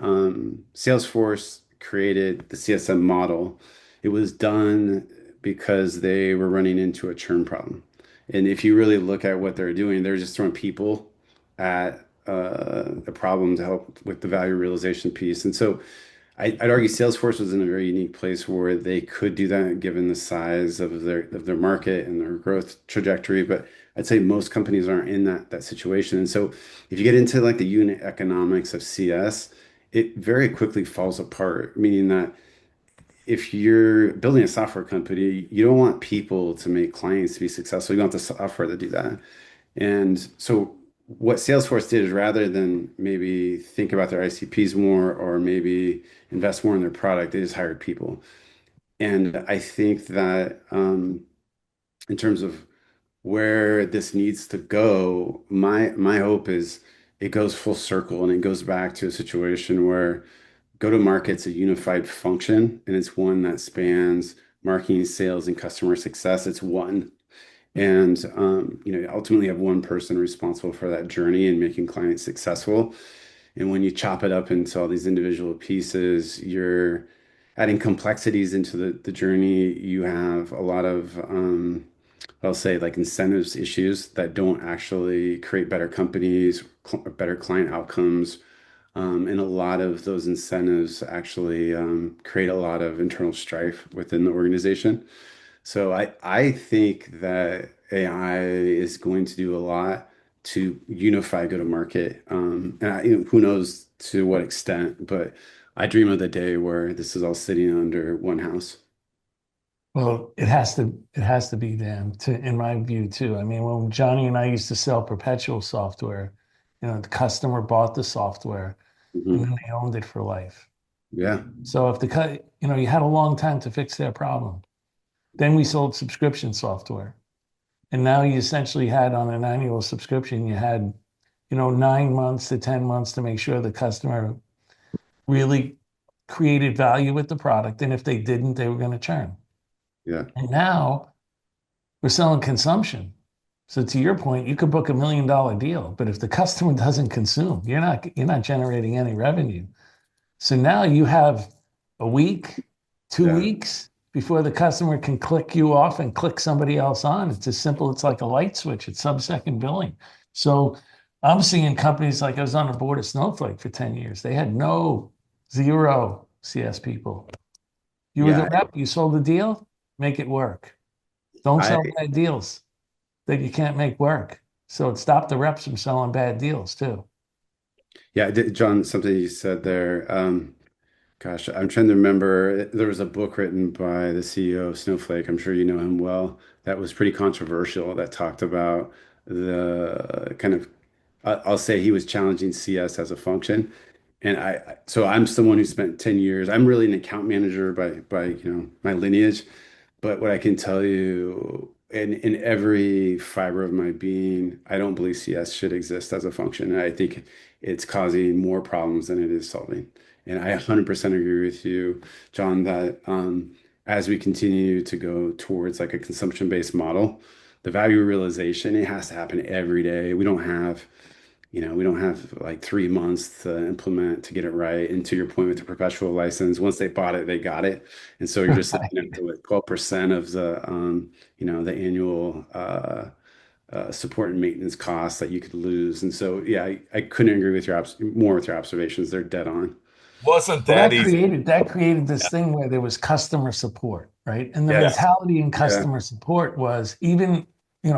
Speaker 3: Salesforce created the CSM model, it was done because they were running into a churn problem. And if you really look at what they're doing, they're just throwing people at a problem to help with the value realization piece. And so I'd argue Salesforce was in a very unique place where they could do that given the size of their market and their growth trajectory. But I'd say most companies aren't in that situation. And so if you get into like the unit economics of CS, it very quickly falls apart, meaning that if you're building a software company, you don't want people to make clients to be successful. You want the software to do that. And so what Salesforce did is rather than maybe think about their ICPs more or maybe invest more in their product, they just hired people. And I think that in terms of where this needs to go, my hope is it goes full circle and it goes back to a situation where go-to-market's a unified function and it's one that spans marketing, sales, and customer success. It's one. And ultimately you have one person responsible for that journey and making clients successful. And when you chop it up into all these individual pieces, you're adding complexities into the journey. You have a lot of, I'll say, like incentives issues that don't actually create better companies, better client outcomes. And a lot of those incentives actually create a lot of internal strife within the organization. So I think that AI is going to do a lot to unify go-to-market. Who knows to what extent, but I dream of the day where this is all sitting under one house.
Speaker 4: Well, it has to be them in my view too. I mean, when Johnny and I used to sell perpetual software, the customer bought the software and
Speaker 3: Mhm.
Speaker 4: then they owned it for life.
Speaker 3: Yeah.
Speaker 4: So if you had a long time to fix their problem. Then we sold subscription software. And now you essentially had on an annual subscription, you had, 9 months to 10 months to make sure the customer really created value with the product. And if they didn't, they were going to churn.
Speaker 3: Yeah.
Speaker 4: And now we're selling consumption. So to your point, you could book $1 million deal, but if the customer doesn't consume, you're not generating any revenue. So now you have a week, two
Speaker 3: Yeah.
Speaker 4: weeks before the customer can click you off and click somebody else on. It's as simple. It's like a light switch. It's sub-second billing. So I'm seeing companies like I was on the board of Snowflake for 10 years. They had zero CS people. You were the
Speaker 3: Yeah.
Speaker 4: rep, you sold the deal, make it work. Don't
Speaker 3: I,
Speaker 4: sell bad deals that you can't make work. So it stopped the reps from selling bad deals too.
Speaker 3: yeah, John, something you said there. Gosh, I'm trying to remember. There was a book written by the CEO of Snowflake. I'm sure you know him well. That was pretty controversial. That talked about the kind of, I'll say he was challenging CS as a function. And so I'm someone who spent 10 years. I'm really an account manager by my lineage. But what I can tell you, in every fiber of my being, I don't believe CS should exist as a function. And I think it's causing more problems than it is solving. And I 100% agree with you, John, that as we continue to go towards like a consumption-based model, the value realization, it has to happen every day. We don't have like 3 months to implement to get it right. And to your point with the perpetual license, once they bought it, they got it. And so you're just sitting at like 12% of the annual support and maintenance costs that you could lose. And so, yeah, I couldn't agree with more with your observations. They're dead on.
Speaker 5: Wasn't
Speaker 4: Well,
Speaker 5: that
Speaker 4: that
Speaker 5: easy?
Speaker 4: created this thing where there was customer support, right? And the
Speaker 3: Yes.
Speaker 4: mentality in
Speaker 3: Yeah.
Speaker 4: customer support was even,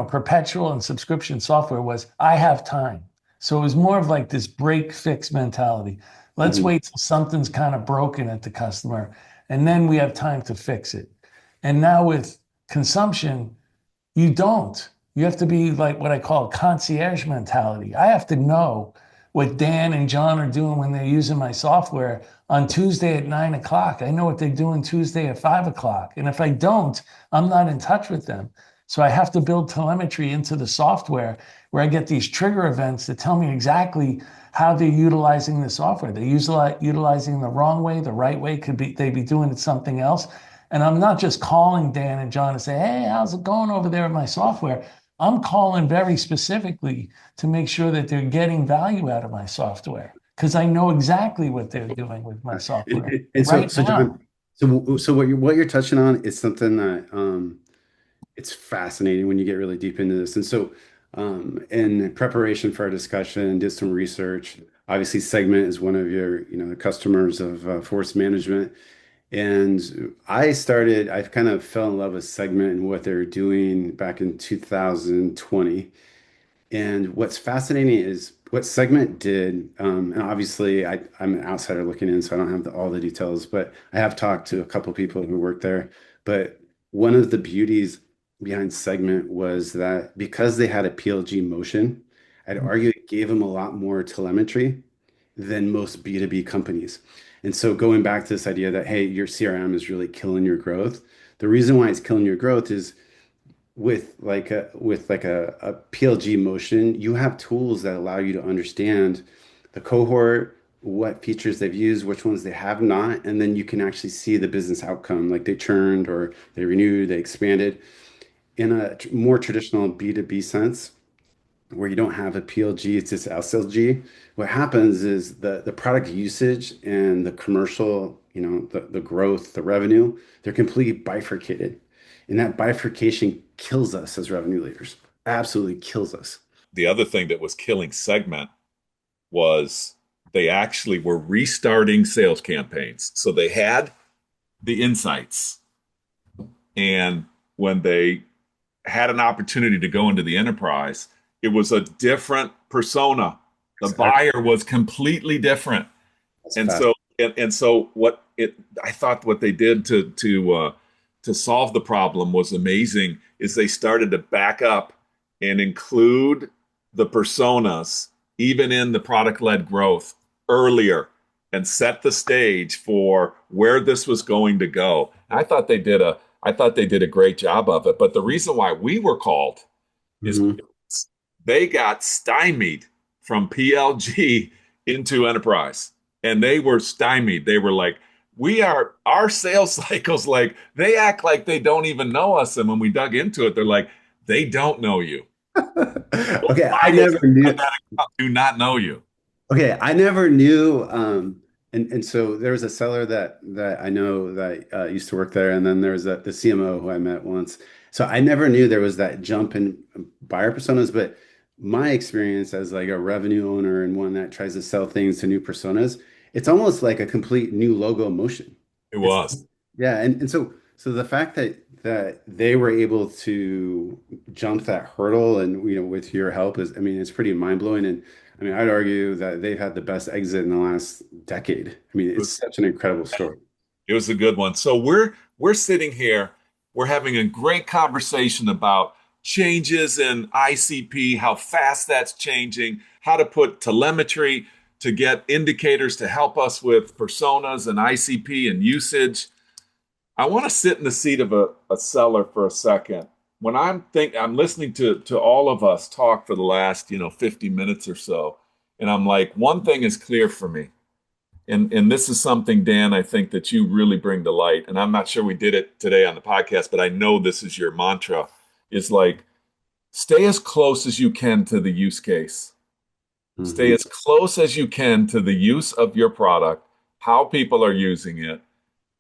Speaker 4: perpetual and subscription software was, I have time. So it was more of like this break fix mentality. Let's
Speaker 3: Mhm.
Speaker 4: wait till something's kind of broken at the customer, and then we have time to fix it. And now with consumption, you don't. You have to be like what I call concierge mentality. I have to know what Dan and John are doing when they're using my software on Tuesday at 9 o'clock. I know what they're doing Tuesday at 5 o'clock. And if I don't, I'm not in touch with them. So I have to build telemetry into the software where I get these trigger events that tell me exactly how they're utilizing the software. They're utilizing the wrong way, the right way, could be they be doing it something else. And I'm not just calling Dan and John and say, hey, how's it going over there with my software? I'm calling very specifically to make sure that they're getting value out of my software because I know exactly what they're doing with my software
Speaker 3: And so,
Speaker 4: right
Speaker 3: so
Speaker 4: now.
Speaker 3: John, so what you're touching on is something that it's fascinating when you get really deep into this. And so, in preparation for our discussion, did some research. Obviously, Segment is one of your, the customers of Force Management. And I kind of fell in love with Segment and what they were doing back in 2020. And what's fascinating is what Segment did. And obviously, I'm an outsider looking in, so I don't have all the details, but I have talked to a couple people who work there. But one of the beauties behind Segment was that because they had a PLG motion, I'd argue it gave them a lot more telemetry than most B2B companies. And so going back to this idea that, hey, your CRM is really killing your growth. The reason why it's killing your growth is with a PLG motion, you have tools that allow you to understand the cohort, what features they've used, which ones they have not, and then you can actually see the business outcome, like they churned or they renewed, they expanded. In a more traditional B2B sense, where you don't have a PLG, it's just SLG. What happens is the product usage and the commercial, the growth, the revenue, they're completely bifurcated. And that bifurcation kills us as revenue leaders. Absolutely kills us.
Speaker 5: The other thing that was killing Segment was they actually were restarting sales campaigns. So they had the insights. And when they had an opportunity to go into the enterprise, it was a different persona. The
Speaker 3: Exactly.
Speaker 5: buyer was completely different.
Speaker 3: That's
Speaker 5: And
Speaker 3: fast.
Speaker 5: so and so what it I thought what they did to solve the problem was amazing is they started to back up and include the personas even in the product led growth earlier and set the stage for where this was going to go. I thought they did a great job of it. But the reason why we were called is
Speaker 3: Mhm.
Speaker 5: they got stymied from PLG into enterprise and they were stymied. They were like, our sales cycles, like they act like they don't even know us. And when we dug into it, they're like, they don't know you. Those
Speaker 3: Okay, I
Speaker 5: buyers
Speaker 3: never knew.
Speaker 5: on that account do not know you.
Speaker 3: Okay, I never knew. And so there was a seller that I know that used to work there, and then there's the CMO who I met once. So I never knew there was that jump in buyer personas. But my experience as like a revenue owner and one that tries to sell things to new personas, it's almost like a complete new logo motion.
Speaker 5: It
Speaker 3: It's
Speaker 5: was.
Speaker 3: yeah, and so the fact that they were able to jump that hurdle and with your help is, I mean, it's pretty mind-blowing. And I mean, I'd argue that they've had the best exit in the last decade. I mean,
Speaker 5: It
Speaker 3: it's
Speaker 5: was
Speaker 3: such an incredible story.
Speaker 5: It was a good one. So we're sitting here, we're having a great conversation about changes in ICP, how fast that's changing, how to put telemetry to get indicators to help us with personas and ICP and usage. I want to sit in the seat of a seller for a second. When I'm listening to all of us talk for the last, 50 minutes or so, and I'm like, one thing is clear for me and this is something, Dan, I think that you really bring to light. And I'm not sure we did it today on the podcast, but I know this is your mantra, is like stay as close as you can to the use case. Stay
Speaker 3: Hmm.
Speaker 5: as close as you can to the use of your product, how people are using it,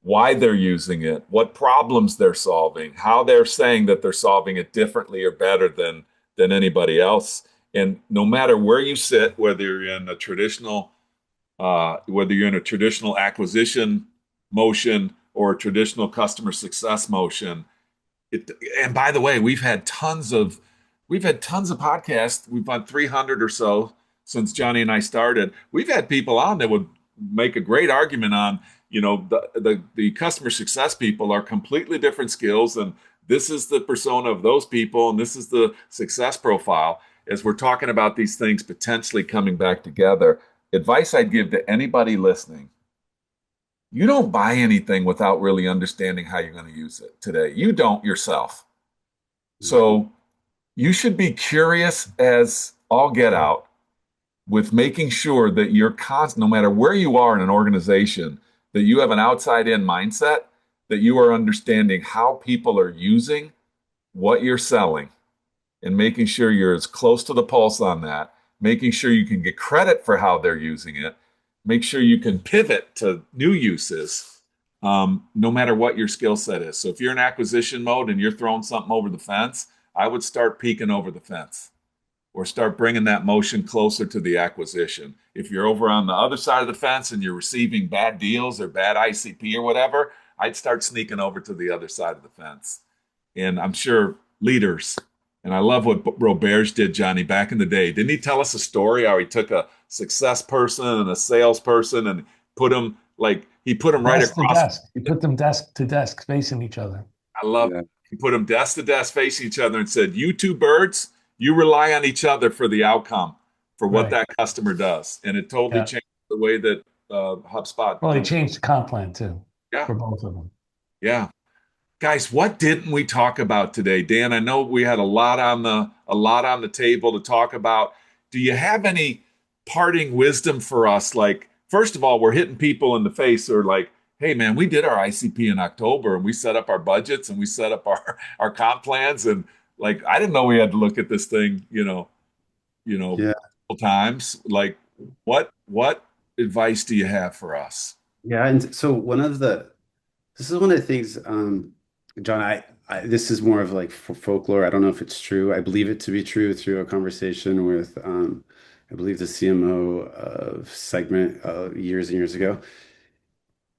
Speaker 5: why they're using it, what problems they're solving, how they're saying that they're solving it differently or better than anybody else. And no matter where you sit, whether you're in a traditional acquisition motion or a traditional customer success motion. And by the way, we've had tons of podcasts. We've had 300 or so since Johnny and I started. We've had people on that would make a great argument on, the customer success people are completely different skills, and this is the persona of those people, and this is the success profile. As we're talking about these things potentially coming back together, advice I'd give to anybody listening: you don't buy anything without really understanding how you're going to use it today. You don't yourself. So you should be curious as all get out with making sure that you're no matter where you are in an organization, that you have an outside in mindset, that you are understanding how people are using what you're selling and making sure you're as close to the pulse on that, making sure you can get credit for how they're using it, make sure you can pivot to new uses, no matter what your skill set is. So if you're in acquisition mode and you're throwing something over the fence, I would start peeking over the fence or start bringing that motion closer to the acquisition. If you're over on the other side of the fence and you're receiving bad deals or bad ICP or whatever, I'd start sneaking over to the other side of the fence. And I'm sure leaders, and I love what Roberge did, Johnny, back in the day. Didn't he tell us a story how he took a success person and a salesperson and put them like he put them right
Speaker 4: Desk to
Speaker 5: across?
Speaker 4: desk. You put them desk to desk facing each other.
Speaker 5: I love
Speaker 3: Yeah.
Speaker 5: it. He put them desk to desk facing each other and said, "You two birds, you rely on each other for the outcome for what
Speaker 4: Right.
Speaker 5: that customer does." And it totally
Speaker 4: Yeah.
Speaker 5: changed the way that HubSpot.
Speaker 4: Well, they changed the comp plan too
Speaker 5: Yeah,
Speaker 4: for both of them.
Speaker 5: yeah. Guys, what didn't we talk about today? Dan, I know we had a lot on the table to talk about. Do you have any parting wisdom for us? Like, first of all, we're hitting people in the face who are like, "Hey man, we did our ICP in October and we set up our budgets and we set up our comp plans and like I didn't know we had to look at this thing,
Speaker 3: Yeah.
Speaker 5: multiple times." Like, what advice do you have for us?
Speaker 3: Yeah. And so this is one of the things, John, this is more of like folklore. I don't know if it's true. I believe it to be true through a conversation with, I believe the CMO of Segment years and years ago.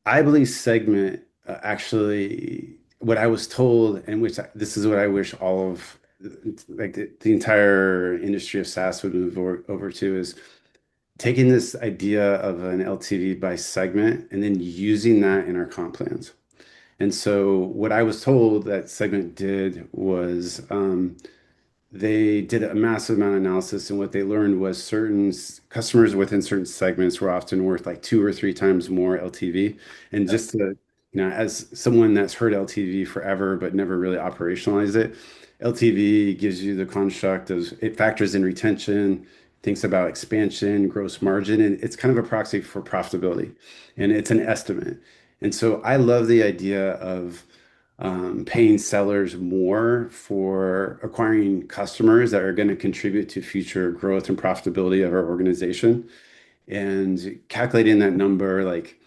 Speaker 3: I believe Segment actually, what I was told, and this is what I wish all of like the entire industry of SaaS would move over to is taking this idea of an LTV by segment and then using that in our comp plans. And so what I was told that Segment did was they did a massive amount of analysis, and what they learned was certain customers within certain segments were often worth like 2 or 3 times more LTV. And just to, as someone that's heard LTV forever but never really operationalized it, LTV gives you the construct of it factors in retention, thinks about expansion, gross margin, and it's kind of a proxy for profitability, and it's an estimate. And so I love the idea of paying sellers more for acquiring customers that are going to contribute to future growth and profitability of our organization. And calculating that number, like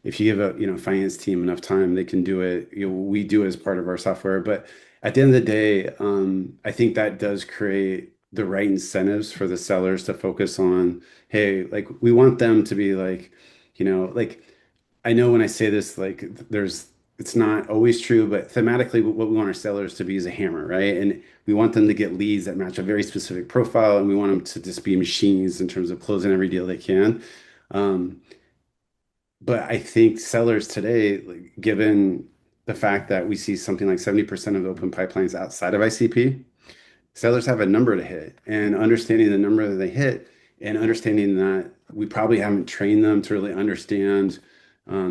Speaker 3: if you give a finance team enough time, they can do it. We do it as part of our software. But at the end of the day, I think that does create the right incentives for the sellers to focus on, hey, like we want them to be like, like I know when I say this, like it's not always true, but thematically, what we want our sellers to be is a hammer, right? And we want them to get leads that match a very specific profile, and we want them to just be machines in terms of closing every deal they can. Um, but I think sellers today, like, given the fact that we see something like 70% of open pipelines outside of ICP, sellers have a number to hit, and understanding the number that they hit and understanding that we probably haven't trained them to really understand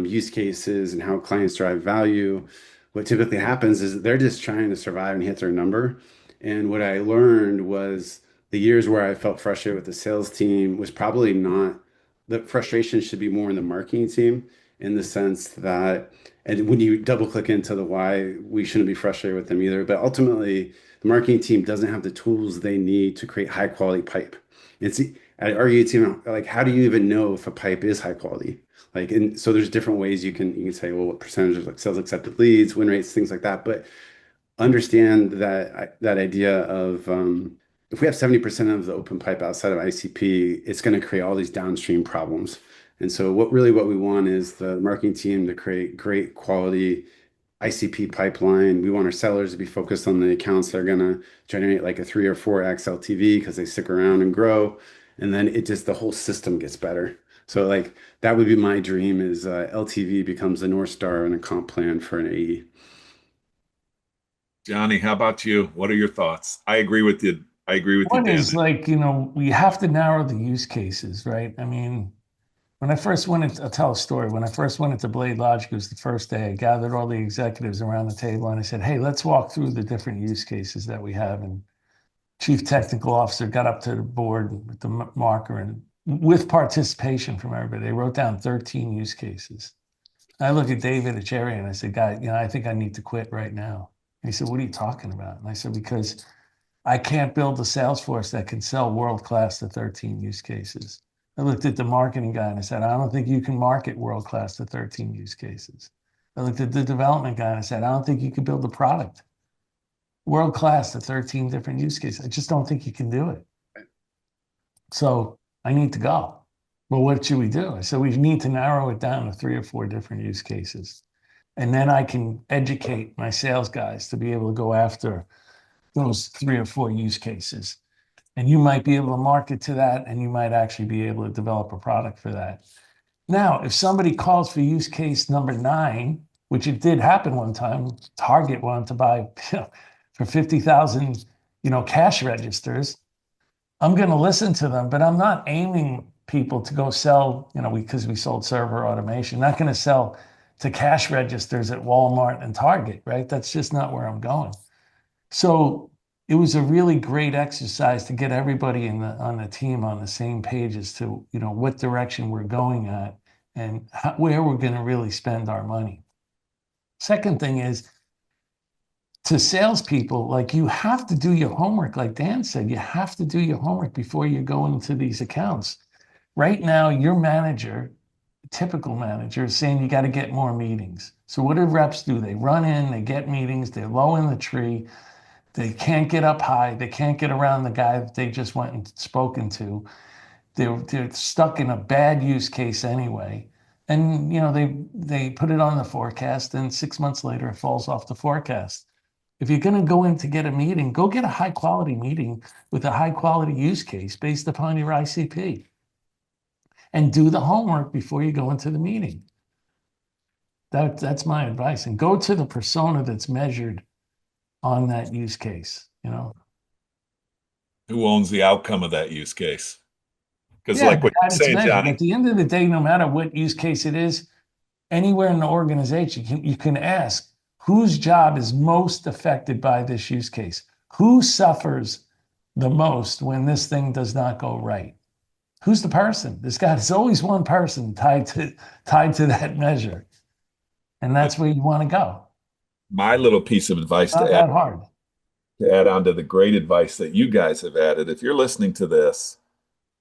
Speaker 3: use cases and how clients drive value. What typically happens is they're just trying to survive and hit their number. And what I learned was the years where I felt frustrated with the sales team was probably not the frustration should be more in the marketing team in the sense that, and when you double click into the why, we shouldn't be frustrated with them either. But ultimately, the marketing team doesn't have the tools they need to create high quality pipe. It's I argue to like, how do you even know if a pipe is high quality? Like, and so there's different ways you can say, well, what percentage of like sales accepted leads, win rates, things like that. But understand that idea of if we have 70% of the open pipe outside of ICP, it's going to create all these downstream problems. And so what we want is the marketing team to create great quality ICP pipeline. We want our sellers to be focused on the accounts that are going to generate like a 3 or 4x LTV because they stick around and grow. And then the whole system gets better. So like that would be my dream is LTV becomes the North Star and a comp plan for an AE.
Speaker 5: Johnny, how about you? What are your thoughts? I agree with you. I agree with you,
Speaker 4: One
Speaker 5: Dan.
Speaker 4: is like, we have to narrow the use cases, right? I mean, when I first went into, I'll tell a story. When I first went into Blade Logic, it was the first day I gathered all the executives around the table and I said, hey, let's walk through the different use cases that we have. And chief technical officer got up to the board with the marker and with participation from everybody, they wrote down 13 use cases. I look at David at Cherry and I said, guy, I think I need to quit right now. And he said, what are you talking about? And I said, because I can't build a sales force that can sell world-class to 13 use cases. I looked at the marketing guy and I said, I don't think you can market world-class to 13 use cases. I looked at the development guy and I said, I don't think you can build a product world-class to 13 different use cases. I just don't think you can do it. So I need to go. Well, what should we do? I said, we need to narrow it down to 3 or 4 different use cases. And then I can educate my sales guys to be able to go after those 3 or 4 use cases. And you might be able to market to that, and you might actually be able to develop a product for that. Now, if somebody calls for use case number 9, which it did happen one time, Target wanted to buy for 50,000, cash registers. I'm going to listen to them, but I'm not aiming people to go sell, because we sold server automation, not going to sell to cash registers at Walmart and Target, right? That's just not where I'm going. So it was a really great exercise to get everybody on the team on the same page as to, what direction we're going at and where we're going to really spend our money. Second thing is, to salespeople, like, you have to do your homework. Like Dan said, you have to do your homework before you go into these accounts. Right now, your manager, typical manager, is saying you got to get more meetings. So what do reps do? They run in, they get meetings, they're low in the tree, they can't get up high, they can't get around the guy that they just went and spoken to. They're stuck in a bad use case anyway. And they put it on the forecast, and 6 months later it falls off the forecast. If you're going to go in to get a meeting, go get a high quality meeting with a high quality use case based upon your ICP, and do the homework before you go into the meeting. That's my advice. And go to the persona that's measured on that use case.
Speaker 5: Who owns the outcome of that use case? Because
Speaker 4: Yeah,
Speaker 5: like
Speaker 4: the
Speaker 5: what
Speaker 4: guy
Speaker 5: you're
Speaker 4: that's
Speaker 5: saying,
Speaker 4: measured.
Speaker 5: Johnny,
Speaker 4: At the end of the day, no matter what use case it is, anywhere in the organization, you can ask whose job is most affected by this use case? Who suffers the most when this thing does not go right? Who's the person? There's always one person tied to that measure. And that's where you want to go.
Speaker 5: my little piece of advice
Speaker 4: Not that hard.
Speaker 5: to add on to the great advice that you guys have added, if you're listening to this,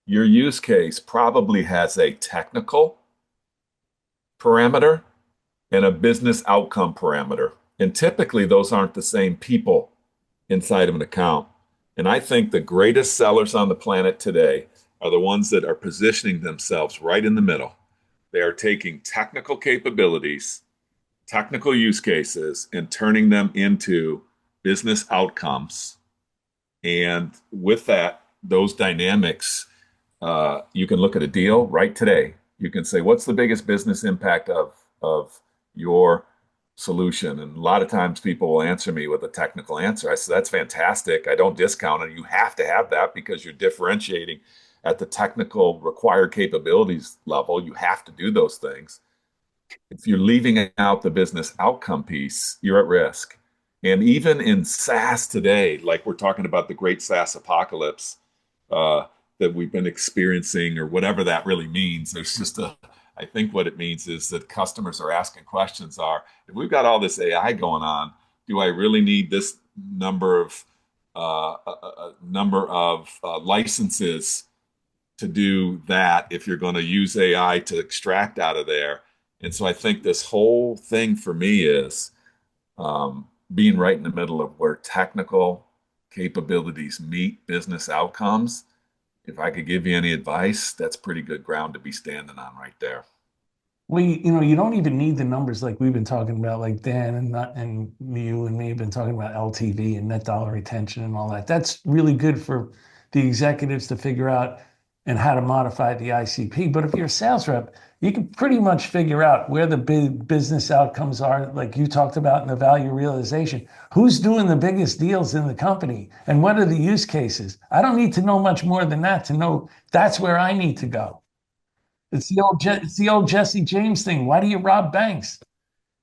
Speaker 5: your use case probably has a technical parameter and a business outcome parameter. And typically, those aren't the same people inside of an account. And I think the greatest sellers on the planet today are the ones that are positioning themselves right in the middle. They are taking technical capabilities, technical use cases, and turning them into business outcomes. And with that, those dynamics, you can look at a deal right today. You can say, what's the biggest business impact of your solution? And a lot of times people will answer me with a technical answer. I say, that's fantastic. I don't discount it. You have to have that because you're differentiating at the technical required capabilities level. You have to do those things. If you're leaving out the business outcome piece, you're at risk. And even in SaaS today, like we're talking about the great SaaS apocalypse, that we've been experiencing, or whatever that really means. I think what it means is that customers are asking questions are, if we've got all this AI going on, do I really need this number of licenses to do that if you're going to use AI to extract out of there? And so I think this whole thing for me is being right in the middle of where technical capabilities meet business outcomes. If I could give you any advice, that's pretty good ground to be standing on right there.
Speaker 4: Well, you don't even need the numbers like we've been talking about, like Dan and you and me have been talking about LTV and net dollar retention and all that. That's really good for the executives to figure out and how to modify the ICP. But if you're a sales rep, you can pretty much figure out where the big business outcomes are, like you talked about in the value realization. Who's doing the biggest deals in the company, and what are the use cases? I don't need to know much more than that to know that's where I need to go. It's the old Jesse James thing. Why do you rob banks?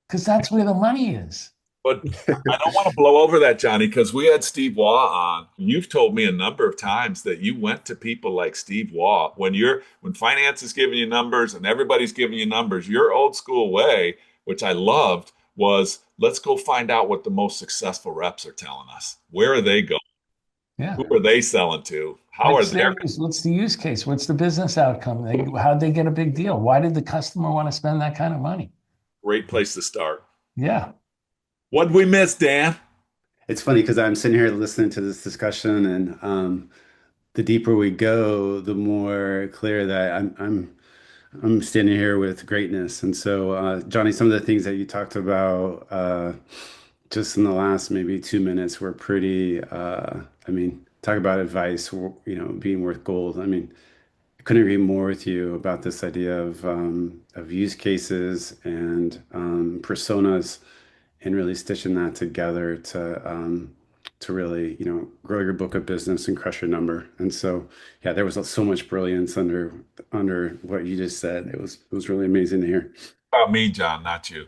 Speaker 4: Because that's where the money is.
Speaker 5: But I don't want to blow over that, Johnny, because we had Steve Waugh on. You've told me a number of times that you went to people like Steve Waugh when finance is giving you numbers and everybody's giving you numbers. Your old school way, which I loved, was let's go find out what the most successful reps are telling us. Where are they going?
Speaker 4: Yeah.
Speaker 5: Who are they selling to? How are their
Speaker 4: What's the use case? What's the business outcome? How'd they get a big deal? Why did the customer want to spend that kind of money?
Speaker 5: great place to start?
Speaker 4: Yeah.
Speaker 5: What'd we miss, Dan?
Speaker 3: It's funny because I'm sitting here listening to this discussion, and the deeper we go, the more clear that I'm standing here with greatness. And so, Johnny, some of the things that you talked about just in the last maybe 2 minutes were pretty. I mean, talk about advice, being worth gold. I mean, I couldn't agree more with you about this idea of use cases and personas, and really stitching that together to really, grow your book of business and crush your number. And so, yeah, there was so much brilliance under what you just said. It was really amazing to hear.
Speaker 5: About me, John, not you.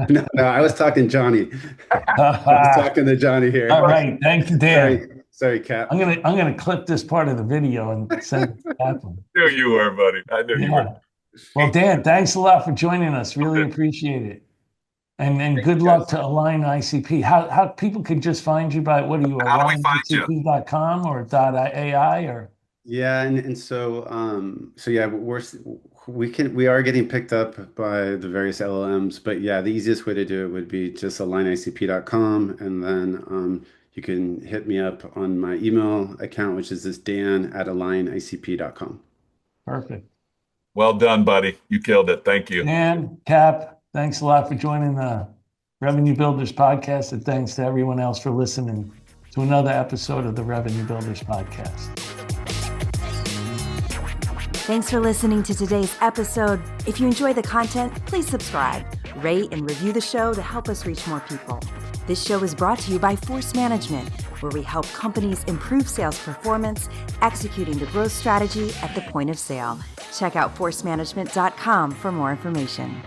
Speaker 3: No, I was talking Johnny. I was talking to Johnny here.
Speaker 4: All right. Thank you, Dan.
Speaker 3: Sorry, Cap.
Speaker 4: I'm gonna clip this part of the video and send it to Kaplan.
Speaker 5: I knew you were, buddy. I knew you were.
Speaker 4: Well, Dan, thanks a lot for joining us. Really appreciate it. And good luck to Align ICP. How people could just find you by, what are you,
Speaker 5: How do we find you?
Speaker 4: AlignICP.com or .ai or?
Speaker 3: Yeah, and so yeah, we are getting picked up by the various LLMs, but yeah, the easiest way to do it would be just AlignICP.com, and then you can hit me up on my email account, which is this Dan@AlignICP.com.
Speaker 4: Perfect.
Speaker 5: Well done, buddy. You killed it. Thank you.
Speaker 4: Dan, Cap, thanks a lot for joining the Revenue Builders podcast, and thanks to everyone else for listening to another episode of the Revenue Builders podcast.
Speaker 1: Thanks for listening to today's episode. If you enjoy the content, please subscribe, rate, and review the show to help us reach more people. This show is brought to you by Force Management, where we help companies improve sales performance, executing the growth strategy at the point of sale. Check out forcemanagement.com for more information.